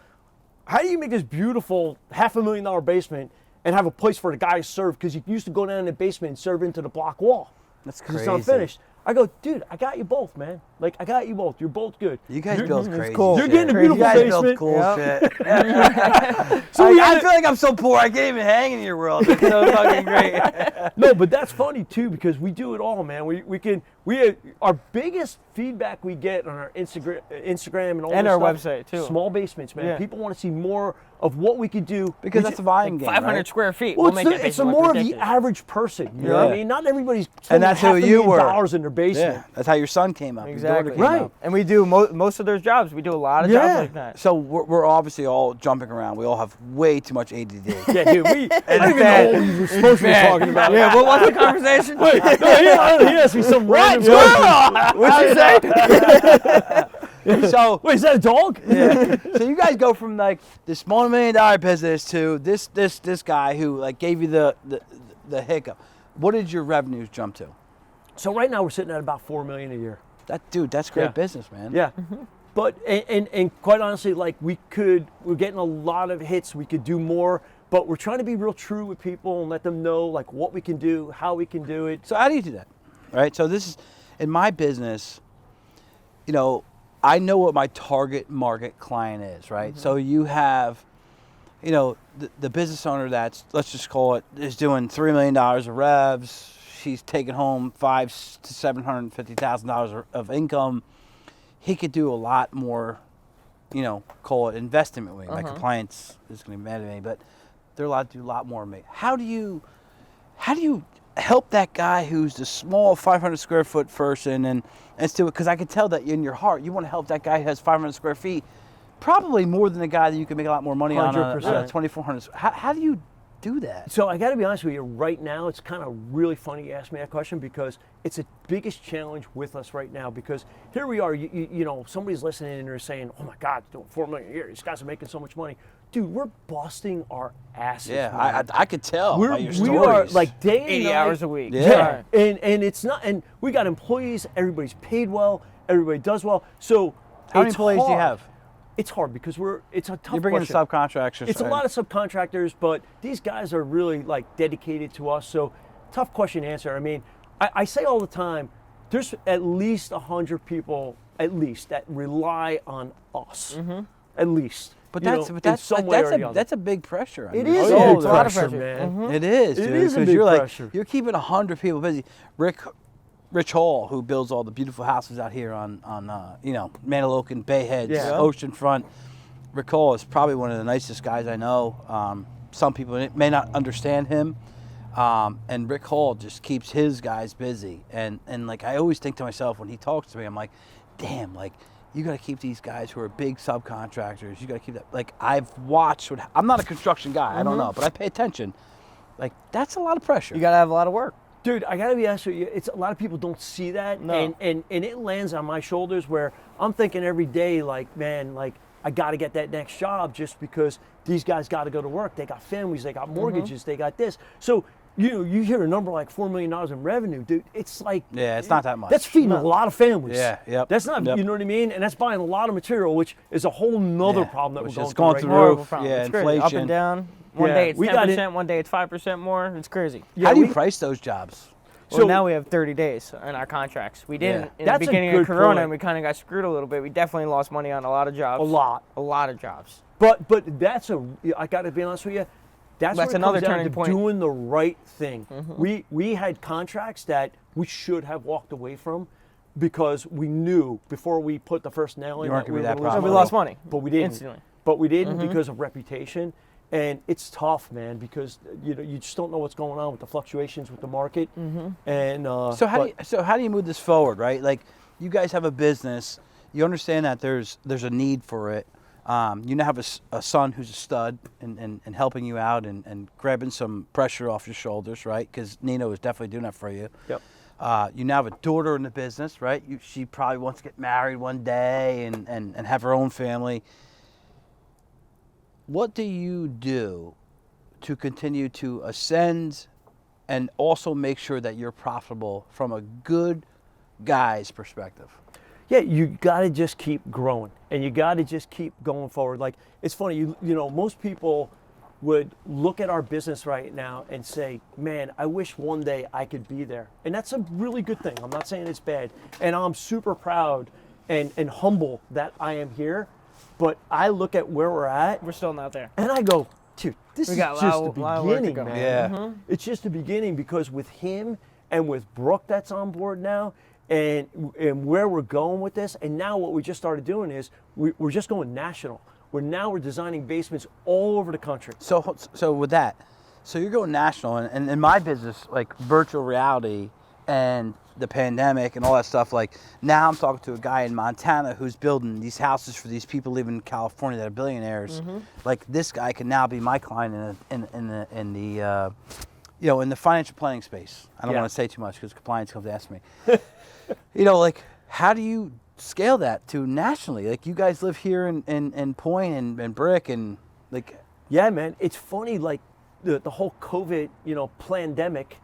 How do you make this beautiful $500,000 basement and have a place for the guy to serve? Because you used to go down in the basement and serve into the block wall. That's 'Cause crazy. it's unfinished. I go, dude, I got you both, man. Like, I got you both. You're both good. You guys build crazy cool. You're shit. getting a beautiful You guys build basement. cool Yep. shit. So we I had feel like I'm so poor. I can't even hang in your world. It's so fucking great. No, but that's funny too because we do it all, man. Our biggest feedback we get on our Instagram and all And this our stuff, website, too. Small basements, man. Yeah. People want to see more of what we could do Because We that's a ju- volume game, 500 right? square feet. Well, We'll make that it's basement more look of the ridiculous. average person. You know what I Yeah. mean? Not everybody's And that's who you were. $500,000 in their basement. Yeah, that's how your son came up. Your daughter Exactly. came Right. up. And we do most of those jobs. We do a lot of Yeah. jobs like that. So we're obviously all jumping around. We all have way too much ADD. Yeah, dude. I don't even bad. know what we were supposed to be talking about. Yeah, what was the conversation? Wait, no, he asked me some random question. What'd you say? So Wait, is that a dog? yeah. So you guys go from like this multi-million-dollar business to this guy who like gave you the hiccup. What did your revenues jump to? So right now we're sitting at about $4 million a year. That's great Yeah. business, man. Yeah. But and quite honestly, like we're getting a lot of hits. We could do more, but we're trying to be real true with people and let them know like what we can do, how we can do it. So how do you do that? Right. So this is in my business. I know what my target market client is, right? Mm-hmm. So you have, the business owner that's, let's just call it, is doing $3 million of revs. She's taking home $500,000 to $750,000 of income. He could do a lot more, call it investment wing. My compliance is going to be mad at me, but they're allowed to do a lot more than me. How do you help that guy who's the small 500 square foot person and do it? Because I can tell that in your heart you want to help that guy who has 500 square feet, probably more than the guy that you can make a lot more money on a 100%. 2,400. How do you do that? So I got to be honest with you. Right now, it's kind of really funny you asked me that question because it's the biggest challenge with us right now. Because here we are, somebody's listening and they're saying, "Oh my God, doing $4 million a year. These guys are making so much money." Dude, we're busting our asses. Yeah, man. I could tell by your we stories. are like day and 80 night. hours a week. Yeah. And it's not. And we got employees. Everybody's paid well. Everybody does well. So How many it's employees do you hard. have? it's hard because it's a tough You're bringing question. subcontractors. It's a lot of subcontractors, but these guys are really like dedicated to us. So tough question to answer. I mean, I say all the time, there's at least 100 people, at least, that rely on us. At least. But you that's know, but that's in some way or the other. that's a big pressure. It your is a shoulders. big lot of pressure, pressure. man. It is, It dude. is a 'Cause big you're pressure. you're keeping 100 people busy. Rich Hall, who builds all the beautiful houses out here on Manilokin, Bay Heads, Yeah. Oceanfront. Rick Hall is probably one of the nicest guys I know. Some people may not understand him, and Rick Hall just keeps his guys busy. And like I always think to myself when he talks to me, I'm like, damn, like you got to keep these guys who are big subcontractors. You got to keep that. Like I've watched. I'm not a construction guy. I don't know, but I pay attention. Like that's a lot of pressure. You got to have a lot of work. Dude, I gotta be honest with you. It's a lot of people don't see that, No. and it lands on my shoulders where I'm thinking every day, like, man, like I gotta get that next job just because these guys gotta go to work. They got families, they got mortgages, they got this. So you hear a number like $4 million in revenue, dude. It's like it's not that much. That's feeding a lot of families. Yeah, yep, That's not, yep. you know what I mean? And that's buying a lot of material, which is a whole nother problem that which we're is going going through through right the now. roof. Problem. Yeah, It's crazy. Up inflation. and down. One Yeah, day it's we got 10%, it. one day it's 5% more. It's crazy. Yeah, How do you we- price those jobs? Well, So- now we have 30 days in our contracts. We didn't in the That's a beginning good of Corona, point. and we kind of got screwed a little bit. We definitely lost money on a lot of jobs. A A lot of jobs. But that's I got to be honest with you. That's That's where it another comes down turning to point. doing the right thing. We had contracts that we should have walked away from because we knew before we put the first nail in You weren't that gonna we be were that gonna lose profitable. We lost money. But we didn't. Instantly. But we didn't because of reputation. And it's tough, man, because you just don't know what's going on with the fluctuations with the market. And So how do you move this forward, right? Like you guys have a business, you understand that there's a need for it. You now have a son who's a stud and helping you out and grabbing some pressure off your shoulders, right? Because Nino is definitely doing that for you. Yep. You now have a daughter in the business, right? She probably wants to get married one day and have her own family. What do you do to continue to ascend and also make sure that you're profitable from a good guy's perspective? Yeah, you got to just keep growing, and you got to just keep going forward. Like it's funny, you know, most people would look at our business right now and say, "Man, I wish one day I could be there," and that's a really good thing. I'm not saying it's bad, and I'm super proud and humble that I am here. But I look at where we're at, We're still not there. and I go, "Dude, this is got just a the lot of work to beginning, go. man." Yeah. It's just the beginning because with him and with Brooke that's on board now and where we're going with this, and now what we just started doing is we're just going national. We're designing basements all over the country. So with that, so you're going national, and in my business, like virtual reality and the pandemic and all that stuff, like now I'm talking to a guy in Montana who's building these houses for these people living in California that are billionaires. Like this guy can now be my client in the financial planning space. I don't Yeah. want to say too much because compliance comes to ask me. Like how do you scale that to nationally? Like you guys live here in Point and Brick and like. Yeah, man, it's funny. Like the whole COVID, pandemic,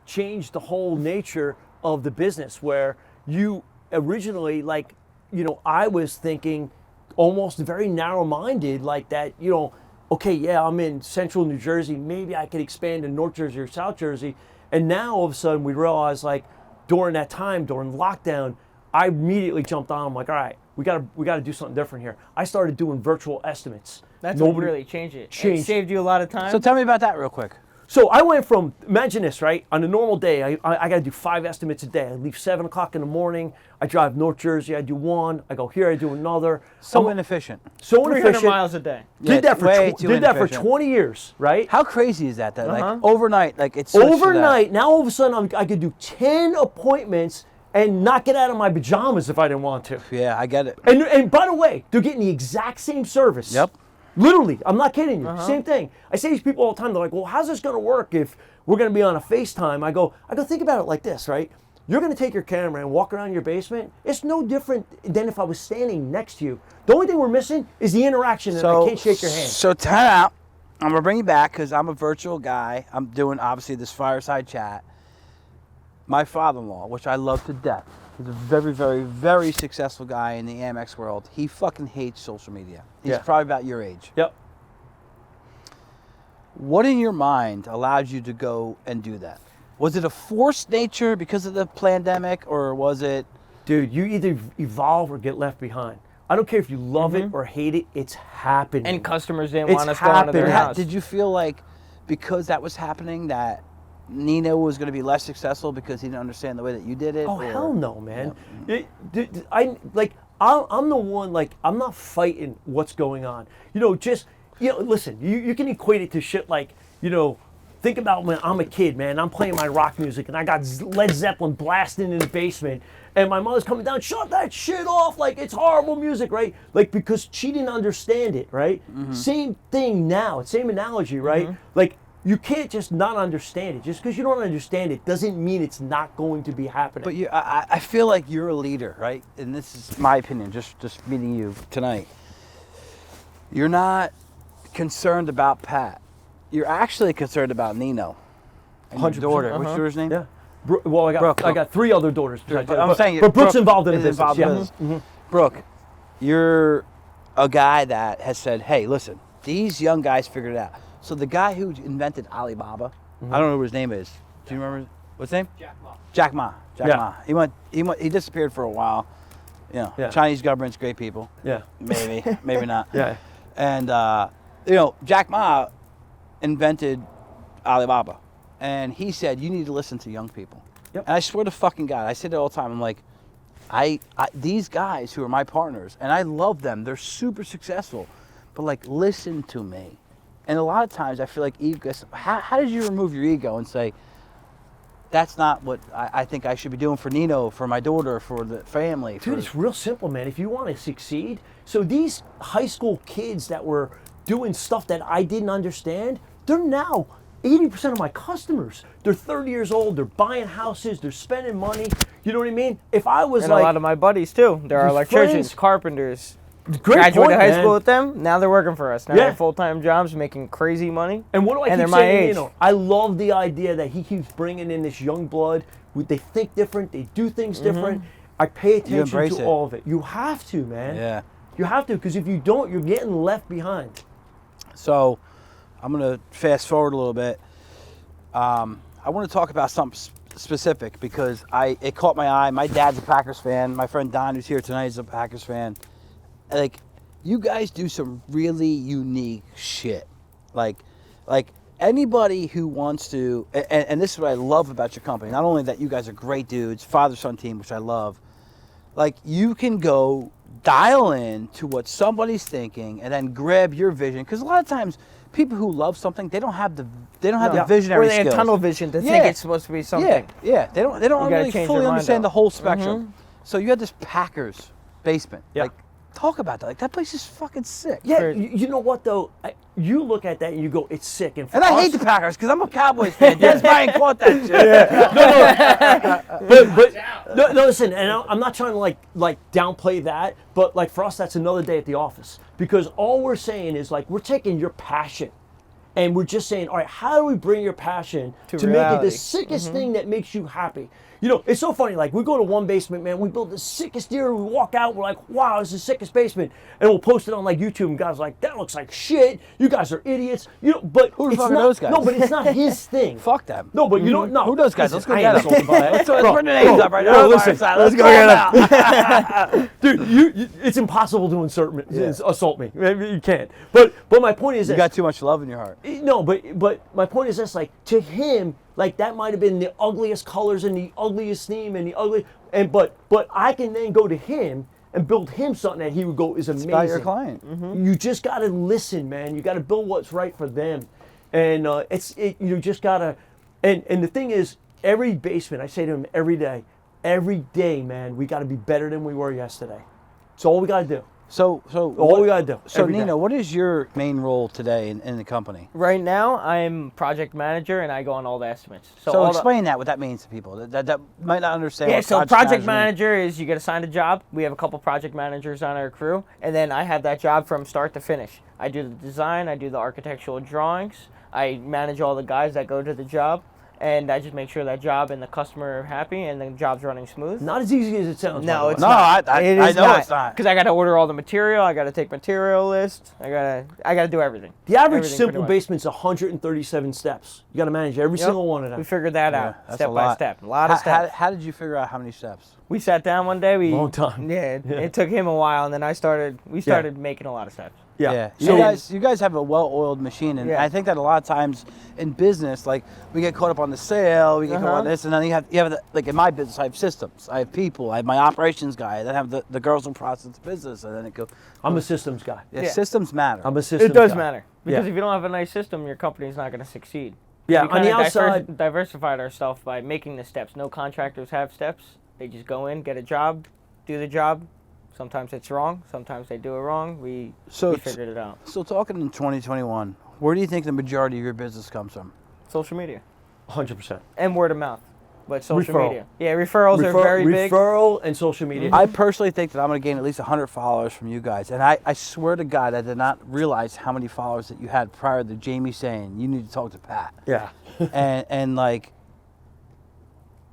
changed the whole nature of the business. Where you originally, I was thinking almost very narrow-minded, like that. Okay, yeah, I'm in Central New Jersey. Maybe I could expand to North Jersey or South Jersey. And now all of a sudden we realize, like during that time, during lockdown, I immediately jumped on. I'm like, all right, we gotta do something different here. I started doing virtual estimates. That's what really changed it. It Changed. saved you a lot of time. So tell me about that real quick. So I went from, imagine this, right? On a normal day, I got to do 5 estimates a day. I leave 7 o'clock in the morning. I drive North Jersey. I do one. I go here. I do another. So inefficient. So 300 inefficient. miles a day. Yeah, Did that for way too did that for inefficient. 20 years, right? How crazy is that? That like overnight, like it's switched to that. Overnight, now all of a sudden I could do 10 appointments and not get out of my pajamas if I didn't want to. Yeah, I get it. And by the way, they're getting the exact same service. Yep. Literally, I'm not kidding you. Same thing. I say to these people all the time, they're like, well, how's this going to work if we're going to be on a FaceTime? I go, think about it like this, right? You're going to take your camera and walk around your basement. It's no different than if I was standing next to you. The only thing we're missing is the interaction, and I can't shake your hand. So time out. I'm going to bring you back because I'm a virtual guy. I'm doing, obviously, this fireside chat. My father-in-law, which I love to death, He's a very, very, very successful guy in the Amex world. He fucking hates social media. He's probably about your age. Yep. What in your mind allowed you to go and do that? Was it a forced nature because of the pandemic, or was it... Dude, you either evolve or get left behind. I don't care if you love it or hate it, it's happening. And customers didn't It's want us going to their happening. house. Did you feel like because that was happening that Nino was going to be less successful because he didn't understand the way that you did it? Oh, or? hell no, man. I'm the one, like, I'm not fighting what's going on. Listen, you can equate it to shit like, think about when I'm a kid, man. I'm playing my rock music and I got Led Zeppelin blasting in the basement. And my mother's coming down, shut that shit off, like it's horrible music, right? Like, because she didn't understand it, right? Mm-hmm. Same thing now, same analogy, right? Mm-hmm. Like, you can't just not understand it. Just because you don't understand it doesn't mean it's not going to be happening. But I feel like you're a leader, right? And this is my opinion, just meeting you tonight. You're not concerned about Pat. You're actually concerned about Nino and your daughter. What's your daughter's name? Yeah. Well, I got 3 other daughters. But Brooke's involved in the business. Involved in Yeah. business. Mm-hmm. Brooke, you're a guy that has said, hey, listen, these young guys figured it out. So the guy who invented Alibaba, I don't know what his name is. Do you remember what's his name? Jack Ma. Jack Ma. He disappeared for a while. Chinese government's great people. Yeah. Maybe not. Yeah. And Jack Ma invented Alibaba. And he said, you need to listen to young people. Yep. And I swear to fucking God, I say it all the time. I'm like, these guys who are my partners, and I love them. They're super successful. But, like, listen to me. And a lot of times I feel like ego. How did you remove your ego and say, that's not what I think I should be doing for Nino, for my daughter, for the family? Dude, it's real simple, man. If you want to succeed. So these high school kids that were doing stuff that I didn't understand, they're now 80% of my customers. They're 30 years old, they're buying houses, they're spending money. You know what I mean? If I was and a lot of my buddies too. There are electricians, carpenters. Graduated high school with them. Now they're working for us. Now they have full-time jobs, making crazy money. And what do I keep saying to Nino? I love the idea that he keeps bringing in this young blood. They think different. They do things different. I pay attention to all of it. You have to, man. Yeah. You have to, because if you don't, you're getting left behind. So I'm going to fast forward a little bit. I want to talk about something specific because it caught my eye. My dad's a Packers fan. My friend Don, who's here tonight, is a Packers fan. Like, you guys do some really unique shit. Like anybody who wants to, and this is what I love about your company. Not only that you guys are great dudes, father-son team, which I love. Like, you can go dial in to what somebody's thinking and then grab your vision. Because a lot of times, people who love something, they don't have the visionary skills. Or they have tunnel vision to think it's supposed to be something. Yeah. They don't really fully understand the whole spectrum. Mm-hmm. So you had this Packers basement. Yeah. Like, talk about that. Like, that place is fucking sick. Yeah, you know what though? You look at that and you go, it's sick. And I hate the Packers because I'm a Cowboys fan. Des Bryant caught that shit. No, listen, and I'm not trying to like downplay that, but like for us, that's another day at the office, because all we're saying is like we're taking your passion. And we're just saying, all right, how do we bring your passion to make it the sickest thing that makes you happy? You know, it's so funny. Like, we go to one basement, man. We build the sickest deer. We walk out. We're like, wow, this is the sickest basement. And we'll post it on, like, YouTube. And guys are like, that looks like shit. You guys are idiots. You know, but who the fuck are those guys? No, but it's not his thing. Fuck them. No, but you don't know. Who those guys? Listen, let's go get them. Let's bring the names up right now. Listen, let's go get them. Dude, it's impossible to assault me. You can't. But my point is you got too much love in your heart. No, but my point is this, like, to him, like, that might have been the ugliest colors and the ugliest theme and the ugly, but I can then go to him and build him something that he would go is amazing. It's about your client. Mm-hmm. You just got to listen, man. You got to build what's right for them, and you just got to. And the thing is, every basement, I say to him every day, man, we got to be better than we were yesterday. It's all we got to do. So all we gotta do. So Nino, what is your main role today in the company? Right now, I'm project manager and I go on all the estimates. So explain what that means to people that might not understand. Yeah, so project manager is you get assigned a job. We have a couple project managers on our crew, and then I have that job from start to finish. I do the design, I do the architectural drawings, I manage all the guys that go to the job, and I just make sure that job and the customer are happy and the job's running smooth. Not as easy as it sounds. No, it's No, not. I It know is not. it's not. Because I got to order all the material. I got to take material list. I got to do everything. The average Everything simple pretty much. basement's 137 steps. You got to manage every Yep. single one of them. We figured that Yeah, out that's step a by lot. step. A lot of steps. How did you figure out how many steps? We sat down one day. Long time. Yeah, it took him a while, and then we started making a lot of steps. Yeah. You So guys have a well-oiled machine, and Yeah. I think that a lot of times in business, like we get caught up on the sale, we get caught up on this, and then you have like in my business, I have systems, I have people, I have my operations guy, then I have the girls who process the business, and then it goes. I'm a systems guy. Yeah, Yeah. systems matter. I'm a systems It does guy. matter because Yeah. if you don't have a nice system, your company's not going to succeed. Yeah, We on the kinda outside, diversified ourselves by making the steps. No contractors have steps. They just go in, get a job, do the job. Sometimes it's wrong. Sometimes they do it wrong. We figured it out. So talking in 2021, where do you think the majority of your business comes from? Social media 100%. and word of mouth, but social Referral. media. Yeah, referrals are very big. Referral and social media. I personally think that I'm going to gain at least 100 followers from you guys, and I swear to God, I did not realize how many followers that you had prior to Jamie saying you need to talk to Pat. Yeah. and like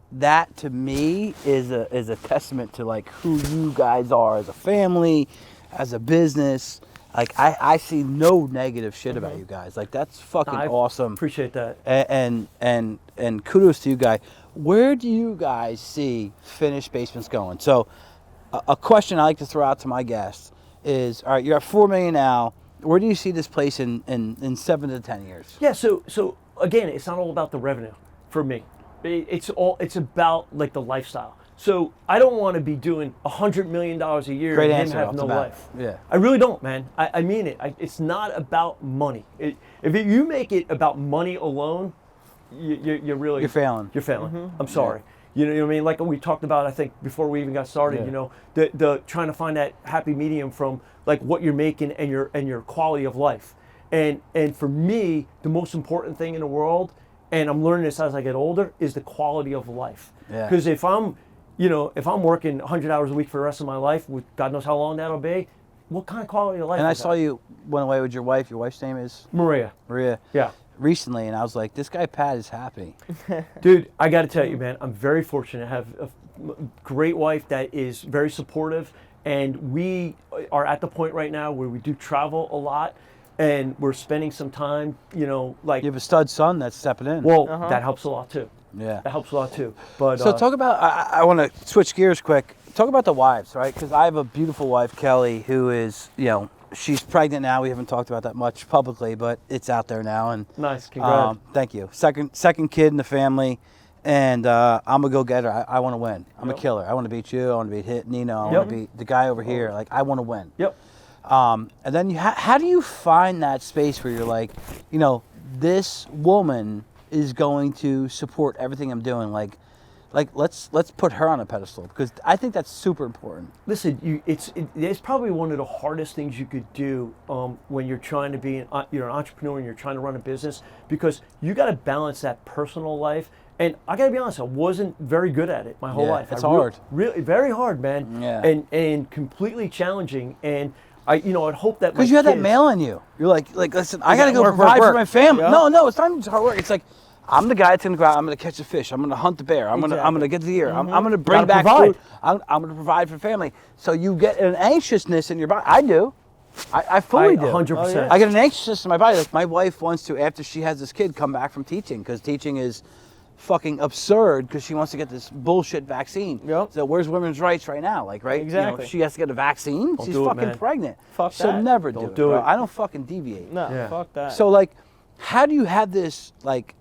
that to me is a testament to like who you guys are as a family, as a business. Like I see no negative shit about you guys. Like that's fucking I awesome. Appreciate that. And kudos to you guys. Where do you guys see finished basements going? So a question I like to throw out to my guests is, all right, you're at 4 million now. Where do you see this place in 7 to 10 years? Yeah, so again, it's not all about the revenue for me. It's about like the lifestyle. So I don't want to be doing $100 million a year Great and answer have off no the bat. life. Yeah. I really don't, man. I mean it. It's not about money. If you make it about money alone, you're failing. You're failing. I'm sorry. You know what I mean? Like we talked about, I think before we even got started. Yeah. You know, the trying to find that happy medium from like what you're making and your quality of life. And for me, the most important thing in the world, and I'm learning this as I get older, is the quality of life. Yeah. Because if I'm working 100 hours a week for the rest of my life, with God knows how long that'll be, what kind of quality of life? And I is saw that? you went away with your wife. Your wife's name is Maria. Maria. Recently, and I was like, this guy Pat is happy. Dude, I got to tell you, man, I'm very fortunate to have a great wife that is very supportive, and we are at the point right now where we do travel a lot, and we're spending some time, like. You have a stud son that's stepping in. Well, that helps a lot too. Yeah. That helps a lot too. But So talk about, I want to switch gears quick. Talk about the wives, right? Because I have a beautiful wife, Kelly, who is, she's pregnant now. We haven't talked about that much publicly, but it's out there now. And nice, congrats. thank you. Second kid in the family, and I'm a go-getter. I want to win. I'm a killer. I want to beat you. I want to beat Nino. I want to beat the guy over here. Like, I want to win. Yep. And then how do you find that space where you're like, this woman is going to support everything I'm doing? Like let's put her on a pedestal, because I think that's super important. Listen, it's probably one of the hardest things you could do when you're trying to be an entrepreneur and you're trying to run a business, because you got to balance that personal life. And I got to be honest, I wasn't very good at it my whole life. It's hard. Really, very hard, man. Yeah. And completely challenging. And I'd hope that Because you have that male in you. You're like, listen, I got to go work, provide work, for my work. family. Yeah. No, it's not even just hard work. It's like, I'm the guy that's gonna go out. I'm gonna catch the fish. I'm gonna hunt the bear. I'm gonna get the deer. I'm gonna bring Gotta back provide. food. I'm gonna provide for family. So you get an anxiousness in your body. I do. I fully do. 100%. I get an anxiousness in my body. Like my wife wants to, after she has this kid, come back from teaching, because teaching is fucking absurd, because she wants to get this bullshit vaccine. Yep. So where's women's rights right now? Like, right? Exactly. She has to get a vaccine. She's do it, fucking man. pregnant. Fuck so that. never Don't do it. do bro. it. I don't fucking deviate. No, Yeah. fuck that. So like, how do you have this like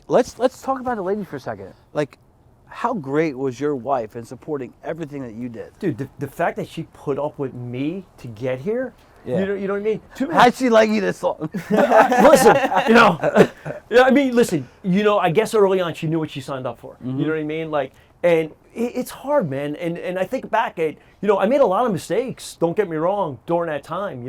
let's talk about the lady for a second. Like, how great was your wife in supporting everything that you did? Dude, the fact that she put up with me to get here, Yeah. you know what I mean? How'd she like you this long? Listen, I mean, listen, I guess early on she knew what she signed up for. Mm-hmm. You know what I mean? Like, and it's hard, man. And I think back at, I made a lot of mistakes, don't get me wrong, during that time,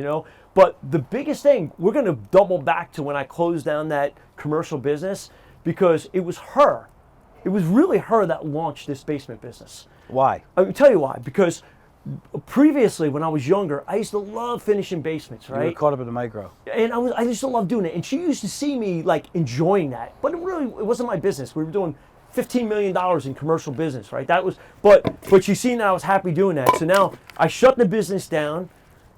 But the biggest thing, we're going to double back to when I closed down that commercial business, because it was her. It was really her that launched this basement business. Why? I will tell you why. Because previously, when I was younger, I used to love finishing basements, You were right? caught up in the micro. And I used to love doing it. And she used to see me like enjoying that. But it wasn't my business. We were doing $15 million in commercial business, right? That was, but she seen that I was happy doing that. So now I shut the business down.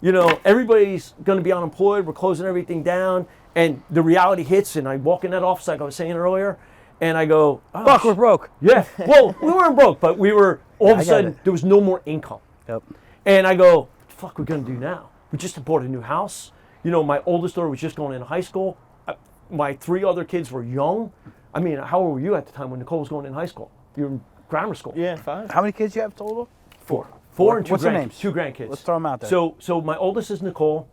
You know, everybody's going to be unemployed. We're closing everything down. And the reality hits, and I walk in that office like I was saying earlier, and I go, oh, Fuck, we're broke. yeah. Well, we weren't broke, but we were, all of I a get sudden, it. there was no more income. Yep. And I go, what the fuck are we going to do now? We just bought a new house. You know, my oldest daughter was just going into high school. My 3 other kids were young. I mean, how old were you at the time when Nicole was going in high school? You were in grammar school. Yeah, 5. How many kids you have total? 4 and 2 What's their grandkids. names? 2 grandkids. Let's throw them out there. So my oldest is Nicole.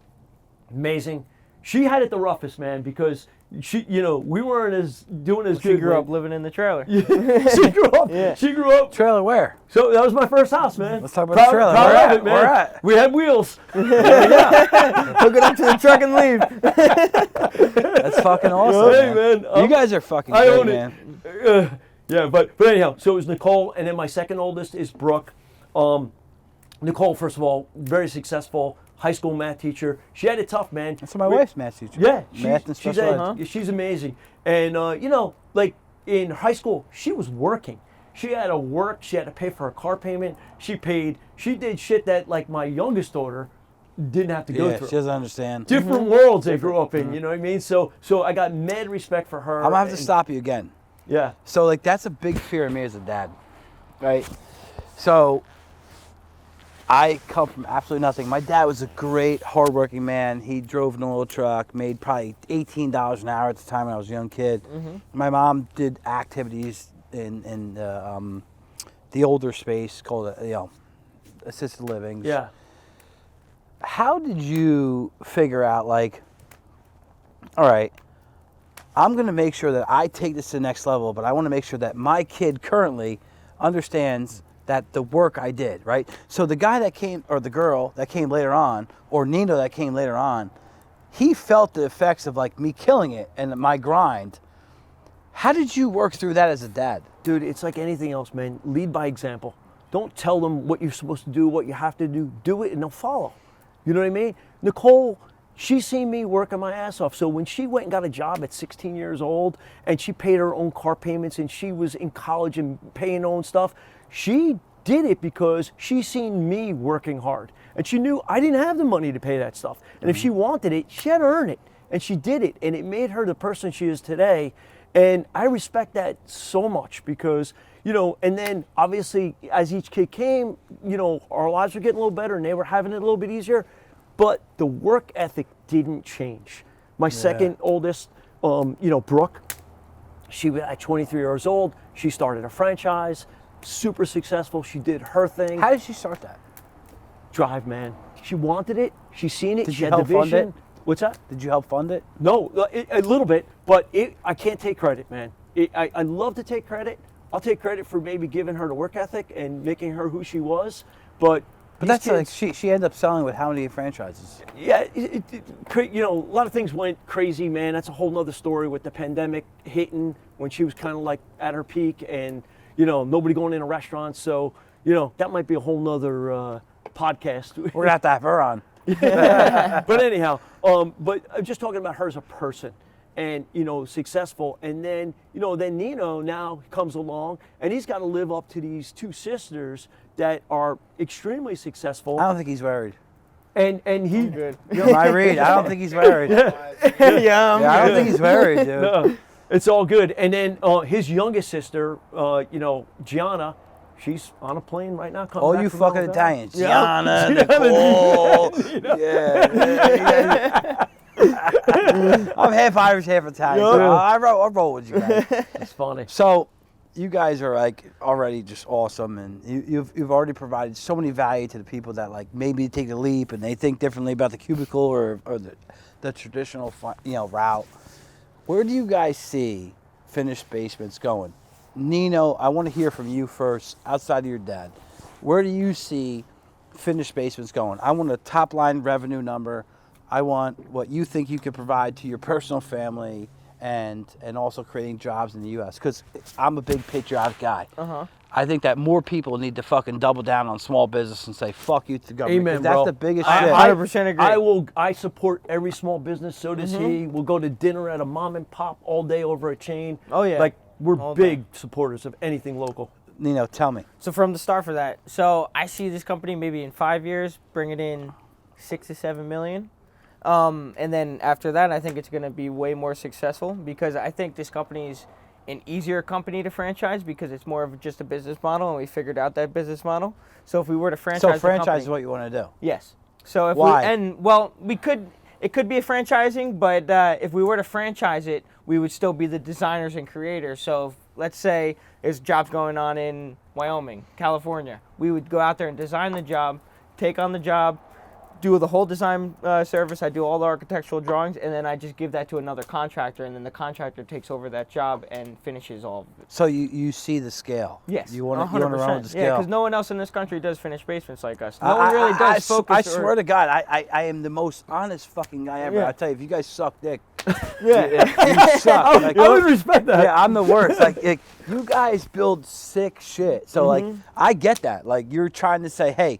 Amazing. She had it the roughest, man, because she, you know, we weren't doing as She good. grew up living in the trailer. She grew up. Yeah. She grew up. Trailer where? So that was my first house, man. Let's talk about the trailer. Where Proud of at? it, man. Where at? We had wheels. Hook it up to the truck and leave. That's fucking awesome, Hey, man. man, You guys are fucking I great, own man. it. Yeah, but anyhow, so it was Nicole, and then my second oldest is Brooke. Nicole, first of all, very successful high school math teacher. She had it tough, man. That's my wife's math teacher. Yeah, Math and special ed. she's amazing. And you know, like in high school, she was working. She had to work. She had to pay for her car payment. She did shit that like my youngest daughter didn't have to go Yeah, through. she doesn't understand. Different worlds they grew up in. You know what I mean? So I got mad respect for her. I'm gonna have to and- stop you again. Yeah. So like that's a big fear of me as a dad, right? So I come from absolutely nothing. My dad was a great, hardworking man. He drove an oil truck, made probably $18 an hour at the time when I was a young kid. My mom did activities in the older space called assisted living. Yeah. How did you figure out like, all right, I'm going to make sure that I take this to the next level, but I want to make sure that my kid currently understands that the work I did, right? So the guy that came, or the girl that came later on, or Nino that came later on, he felt the effects of like me killing it and my grind. How did you work through that as a dad? Dude, it's like anything else, man. Lead by example. Don't tell them what you're supposed to do, what you have to do. Do it and they'll follow. You know what I mean? Nicole, she's seen me working my ass off. So when she went and got a job at 16 years old and she paid her own car payments and she was in college and paying her own stuff, she did it because she seen me working hard. And she knew I didn't have the money to pay that stuff. And if she wanted it, she had to earn it. And she did it. And it made her the person she is today. And I respect that so much because, you know, and then obviously as each kid came, you know, our lives were getting a little better and they were having it a little bit easier. But the work ethic didn't change. My second oldest, you know, Brooke, she was at 23 years old. She started a franchise, super successful. She did her thing. How did she start that? Drive, man. She wanted it. She seen it. Did she you had the help fund vision. it? What's that? Did you help fund it? No, a little bit, but I can't take credit, man. I love to take credit. I'll take credit for maybe giving her the work ethic and making her who she was, but these That's kids, like she ended up selling with how many franchises? yeah, you know, a lot of things went crazy, man. That's a whole nother story with the pandemic hitting when she was kind of like at her peak and, you know, nobody going into restaurants. So, you know, that might be a whole nother podcast. We're gonna have to have her on. But anyhow, but I'm just talking about her as a person and, you know, successful. And then, you know, then Nino now comes along and he's got to live up to these 2 sisters that are extremely successful. I don't think he's married. And he, Good. My read, I don't think he's married. Yeah, I don't think he's married, dude. no, it's all good. And then his youngest sister, you know, Gianna, she's on a plane right now. Coming All back you from fucking Alabama. Italians. Yeah. Gianna, Nicole. Yeah. I'm half Irish, half Italian. So I roll with you guys. It's funny. So you guys are like already just awesome, and you've already provided so many value to the people that like maybe take the leap and they think differently about the cubicle or the traditional route. Where do you guys see finished basements going? Nino, I want to hear from you first, outside of your dad. Where do you see finished basements going? I want a top line revenue number. I want what you think you could provide to your personal family and also creating jobs in the U.S. because I'm a big patriotic guy. I think that more people need to fucking double down on small business and say fuck you to the government. Amen, 'cause that's bro. the biggest I shit. 100% agree. I support every small business. So does he. We'll go to dinner at a mom and pop all day over a chain. Oh, yeah. Like we're All big supporters of anything local. Nino, tell me. So from the start for that, so I see this company maybe in 5 years bringing in 6 to 7 million. And then after that, I think it's going to be way more successful because I think this company is an easier company to franchise because it's more of just a business model, and we figured out that business model. So if we were to franchise, So the franchise company, is what you want to do. yes. So if Why? we could. It could be a franchising, but if we were to franchise it, we would still be the designers and creators. So if, let's say there's jobs going on in Wyoming, California, we would go out there and design the job, take on the job, do the whole design service. I do all the architectural drawings, and then I just give that to another contractor, and then the contractor takes over that job and finishes all of it. So you see the scale. Yes, You want to run with the 100%. scale. Yeah, because no one else in this country does finished basements like us. No one really does focus. I swear to God, I am the most honest fucking guy ever. Yeah. I tell you, if you guys suck dick, Yeah. you suck. Like, I would respect that. yeah, I'm the worst. Like you guys build sick shit. So like I get that. Like you're trying to say, hey,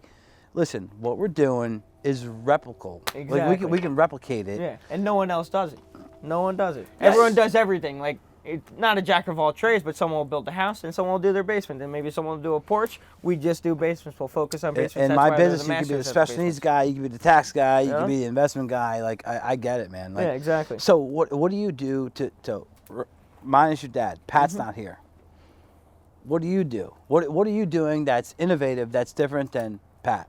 listen, what we're doing is replicable. Like Exactly. we can replicate it. Yeah, and no one else does it. No one does it. Yes. Everyone does everything. Like, it's not a jack of all trades, but someone will build a house and someone will do their basement. And maybe someone will do a porch. We just do basements. We'll focus on basements. In That's my why they're business, you could be the masters at special needs basements. guy, you could be the tax guy, you Yeah. could be the investment guy. Like I get it, man. Like, Yeah, exactly. So what do you do to minus your dad? Pat's not here. What do you do? What are you doing that's innovative, that's different than Pat?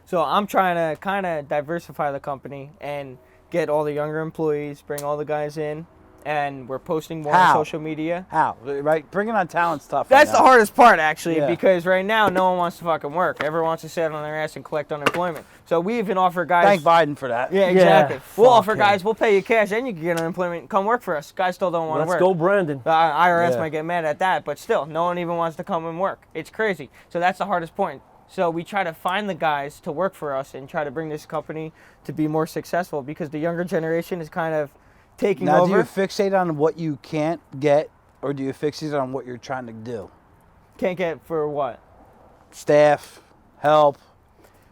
So I'm trying to kind of diversify the company and get all the younger employees, bring all the guys in, and we're posting more How? on social media. How? Right? Bringing on talent's tough. That's right the now. hardest part, actually, Yeah. because right now no one wants to fucking work. Everyone wants to sit on their ass and collect unemployment. So we even offer guys. Thank Biden for that. Yeah, exactly. Yeah, We'll fuck offer him. guys, we'll pay you cash and you can get unemployment. Come work for us. Guys still don't want to Let's work. go, Brandon. The IRS Yeah. might get mad at that, but still, no one even wants to come and work. It's crazy. So that's the hardest point. So we try to find the guys to work for us and try to bring this company to be more successful because the younger generation is kind of taking Now, over. do you fixate on what you can't get, or do you fixate on what you're trying to do? Can't get for what? Staff, help.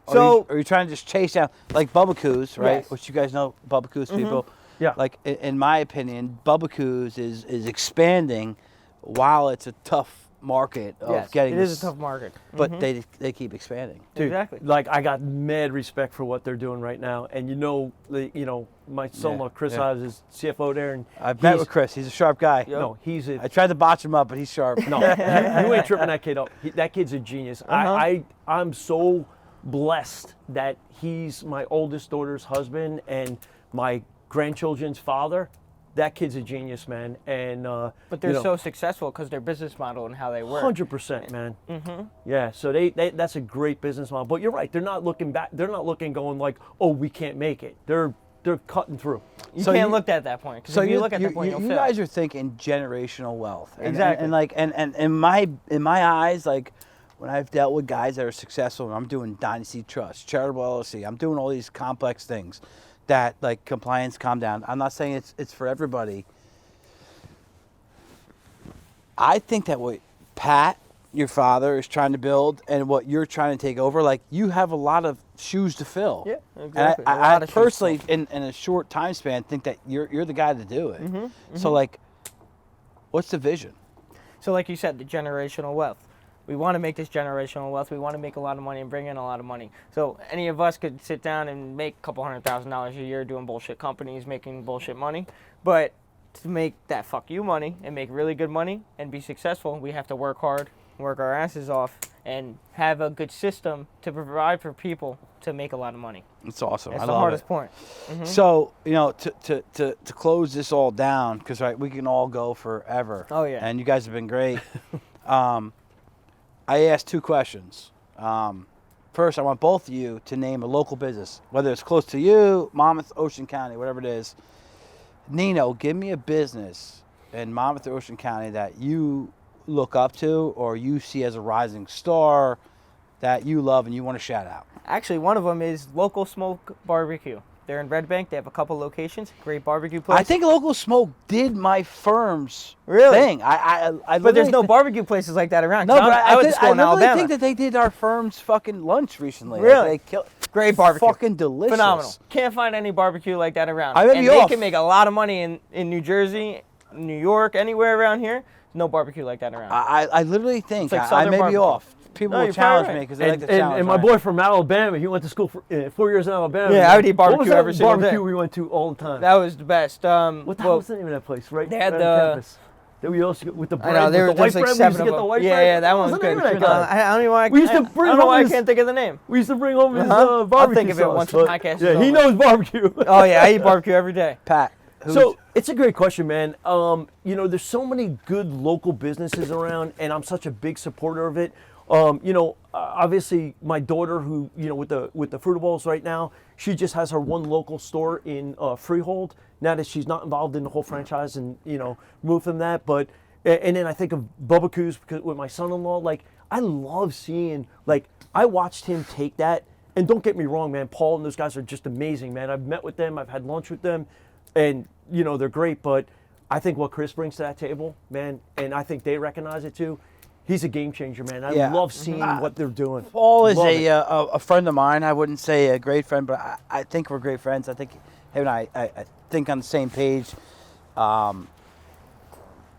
So- are you trying to just chase down like Bubba Coos, right? Yes. Which you guys know, Bubba Coos people. Yeah. Like in my opinion, Bubba Coos is expanding, while it's a tough market of Yes, getting. it is this, a tough market. but Mhm. they keep expanding. Dude, Exactly. like I got mad respect for what they're doing right now, and my son-in-law Chris yeah. Ives is CFO there, and I've met he's- with Chris. He's a sharp guy. Yep. No, he's a I tried to botch him up, but he's sharp. no. you ain't tripping that kid up. That kid's a genius. I'm so blessed that he's my oldest daughter's husband and my grandchildren's father. That kid's a genius, man, and But they're so successful because their business model and how they work. 100%, man. Yeah, so they that's a great business model. But you're right, they're not looking back. They're not looking going like, oh, we can't make it. They're cutting through. You So can't you- look at that point. Because So if you look at that point, you you'll fail. guys are thinking generational wealth. And, Exactly. And like and in my eyes, like when I've dealt with guys that are successful, and I'm doing Dynasty Trust, Charitable LLC, I'm doing all these complex things that like compliance, calm down. I'm not saying it's for everybody. I think that what Pat, your father, is trying to build and what you're trying to take over, like you have a lot of shoes to fill. Yeah, And exactly. A I lot of shoes to personally, in a short time span, think that you're the guy to do it. So like, what's the vision? So like you said, the generational wealth. We want to make this generational wealth. We want to make a lot of money and bring in a lot of money. So any of us could sit down and make a couple $100,000 a year doing bullshit companies, making bullshit money. But to make that fuck you money and make really good money and be successful, we have to work hard, work our asses off, and have a good system to provide for people to make a lot of money. It's awesome. That's I the love hardest it. point. So to close this all down, because right, we can all go forever. Oh, yeah. And you guys have been great. I asked two questions. First, I want both of you to name a local business, whether it's close to you, Monmouth, Ocean County, whatever it is. Nino, give me a business in Monmouth or Ocean County that you look up to or you see as a rising star that you love and you want to shout out. Actually, one of them is local smoke barbecue. They're in Red Bank. They have a couple locations. Great barbecue place. I think Local Smoke did my firm's Really? thing. I But there's literally no thi- barbecue places like that around. No, but I went to school in literally Alabama. think that they did our firm's fucking lunch recently. Really? They killed. Great barbecue. Fucking delicious. Phenomenal. Can't find any barbecue like that around. I may and be they off. can make a lot of money in New Jersey, New York, anywhere around here. No barbecue like that around. I literally think like I Southern may be barbecue. off. People No, will you're challenge probably me because they like And, to challenge. and my me. boy from Alabama, he went to school for 4 years in Alabama. Yeah, I would eat What barbecue was that every single barbecue day. we went to all the time? That was the best. What the hell was the name of that place? Right, They had right on the- campus. That we also get with the I bread, know, with the white there's bread. like We used seven to of get the them. white Yeah, bread. yeah, that What one's was the name good. of that guy? I don't know why. We used to bring I don't know why I home can't think of the name. We used to bring home his Uh-huh. barbecue I'll think of it sauce, once the but- podcast is Yeah, he over. knows barbecue. Oh yeah, I eat barbecue every day. Pat. So it's a great question, man. There's so many good local businesses around, and I'm such a big supporter of it. Obviously, my daughter, who with the Fruitables right now, she just has her one local store in Freehold. Now that she's not involved in the whole franchise, and moved from that, but and then I think of Bubba Coos because with my son-in-law, like I love seeing, like I watched him take that. And don't get me wrong, man. Paul and those guys are just amazing, man. I've met with them. I've had lunch with them. And, they're great, but I think what Chris brings to that table, man, and I think they recognize it too, he's a game changer, man. I Yeah. love seeing what they're doing. Paul is Love it. a friend of mine. I wouldn't say a great friend, but I think we're great friends. I think him and I think on the same page.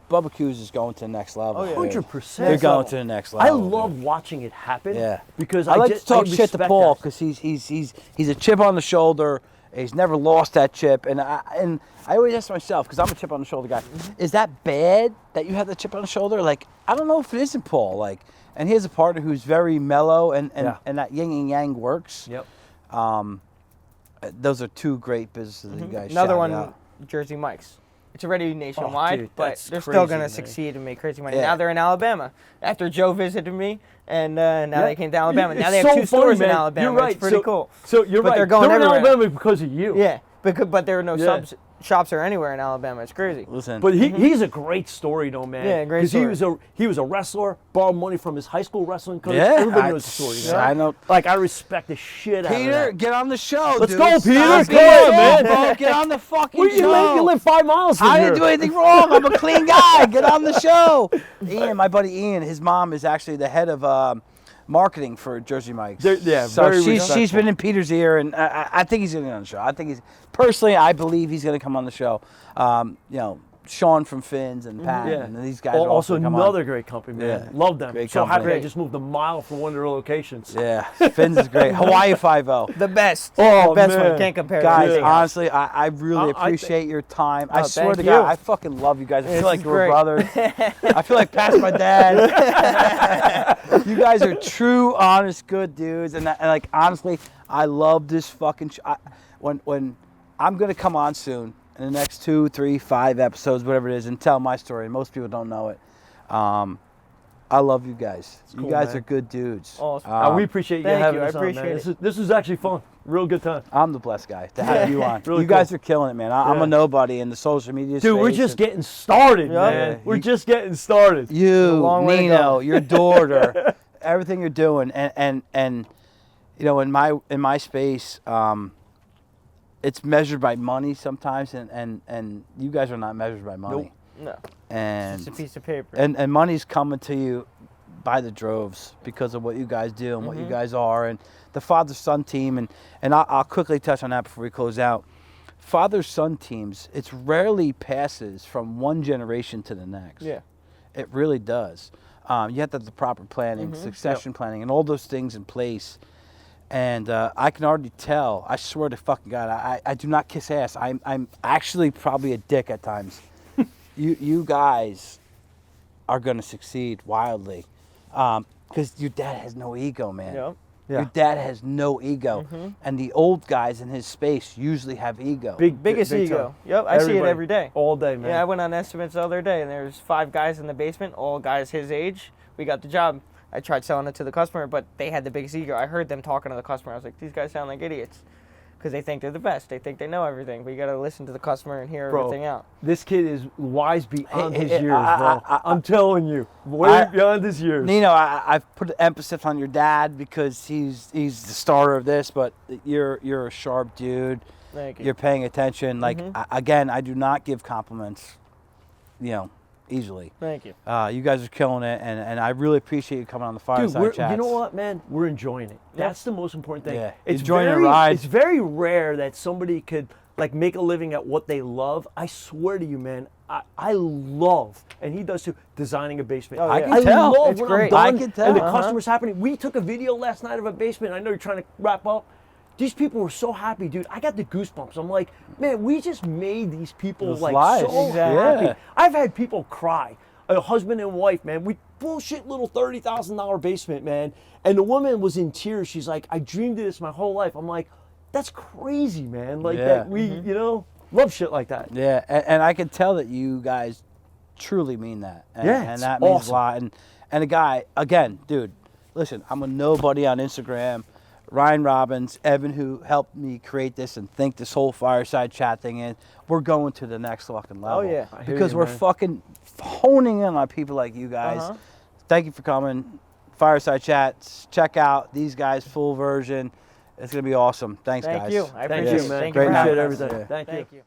Bubba Coos is going to the next level. Oh, yeah. 100%. They're going to the next I level. love watching it happen. Yeah. Because I like to talk shit to respect Paul that. because he's a chip on the shoulder. He's never lost that chip, and I always ask myself because I'm a chip on the shoulder guy. Is that bad that you have the chip on the shoulder? Like I don't know if it isn't Paul. Like, and he has a partner who's very mellow, and that yin and yang works. Yep. Those are two great businesses that you guys. Another shouted one, out. Jersey Mike's. It's already nationwide, dude, but that's they're crazy, still going to man. succeed and make crazy money. Yeah. Now they're in Alabama. After Joe visited me, and now they came to Alabama. It's Now they have so two funny, stores man. in Alabama. You're right. It's pretty So- cool. So you're But right. they're going in everywhere. Alabama because of you. Yeah, but there are no Yeah. shops or anywhere in Alabama. It's crazy. Listen, But he's a great story, though, man. Yeah, great Because story. he was a wrestler, borrowed money from his high school wrestling coach. Yeah, Everybody knows the story. yeah, man. I know. Like I respect the shit out of Peter, that. get on the show. Let's dude. go, Peter. Stop Come being on, a man. bro. Get on the fucking Where you show. live? You live 5 miles from I here. didn't do anything wrong. I'm a clean guy. Get on the show. Ian, my buddy Ian, his mom is actually the head of marketing for Jersey Mike's. Yeah, so very she's respectful. been in Peter's ear, and I think he's going to be on the show. I think I believe he's going to come on the show. Sean from Finn's and Pat, Yeah. and these guys Al- are also come another on. great company, man. Yeah. Love them. Great So happy company. I just moved a mile from one of their locations. Yeah, Finn's is great. Hawaii 5-0. The best. Oh, the best man. one. Can't compare. to Guys, anything else. honestly, I really I appreciate your time. I Oh, swear thank to you. God, I fucking love you guys. I This feel like is we're great. brothers. I feel like past my dad. You guys are true, honest, good dudes, and like honestly, I love this fucking. When I'm gonna come on soon in the next 2, 3, 5 episodes, whatever it is, and tell my story. Most people don't know it. I love you guys. You cool, guys man. are good dudes. Awesome. We appreciate you Thank having you, I us on, man. appreciate it. This is actually fun. Real good time. I'm the blessed guy to have you on. Really You guys cool. are killing it, man. I'm Yeah. a nobody in the social media space. Dude, we're just getting started, Yeah. man. Yeah. We're just getting started. You, long way to Nino, go. your daughter, everything you're doing, and in my space, it's measured by money sometimes, and you guys are not measured by money. No, And it's a piece of paper. and money's coming to you by the droves because of what you guys do and what you guys are, and the father-son team, and I'll quickly touch on that before we close out. Father-son teams, it's rarely passes from one generation to the next. Yeah. It really does. You have to have the proper planning, succession planning, and all those things in place. And I can already tell. I swear to fucking God, I do not kiss ass. I'm actually probably a dick at times. You guys are gonna succeed wildly, because your dad has no ego, man. Yep. Your dad has no ego, and the old guys in his space usually have ego. Biggest big ego. time. Yep, I see it Everybody. every day. All day, man. Yeah, I went on estimates the other day, and there's 5 guys in the basement, all guys his age. We got the job. I tried selling it to the customer, but they had the biggest ego. I heard them talking to the customer. I was like, these guys sound like idiots, because they think they're the best. They think they know everything, but you got to listen to the customer and hear Bro, everything out. This kid is wise beyond Hey, his hey, years, bro. I'm telling you, way I- beyond his years. Nino, I've put emphasis on your dad because he's the starter of this, but you're a sharp dude. Thank you. You're paying attention. Like again, I do not give compliments, easily. Thank you. You guys are killing it, and I really appreciate you coming on the Fireside Dude, Chats. you know what, man? We're enjoying it. That's the most important thing. Yeah, It's enjoying the very, ride. It's very rare that somebody could like make a living at what they love. I swear to you, man. I love, and he does too, designing a basement. Oh, I yeah. can tell. love It's when great. I'm I done can tell. and the customer's happy. We took a video last night of a basement. I know you're trying to wrap up. These people were so happy, dude. I got the goosebumps. I'm like, man, we just made these people Those like lives. so Exactly. happy. I've had people cry. A husband and wife, man. We bullshit little $30,000 basement, man. And the woman was in tears. She's like, I dreamed of this my whole life. I'm like, that's crazy, man. Like that we, love shit like that. Yeah, and I can tell that you guys truly mean that. And, Yeah, and it's that means awesome. a lot. And a guy, again, dude, listen, I'm a nobody on Instagram. Ryan Robbins, Evan, who helped me create this and think this whole Fireside Chat thing in. We're going to the next fucking level. yeah. I hear Because you, we're man. fucking honing in on people like you guys. Thank you for coming. Fireside Chats. Check out these guys' full version. It's going to be awesome. Thanks, Thank guys. you. I Thank appreciate you, it. man. Thank you for Great having night. us. Appreciate everything. Yeah. Thank you. Thank you.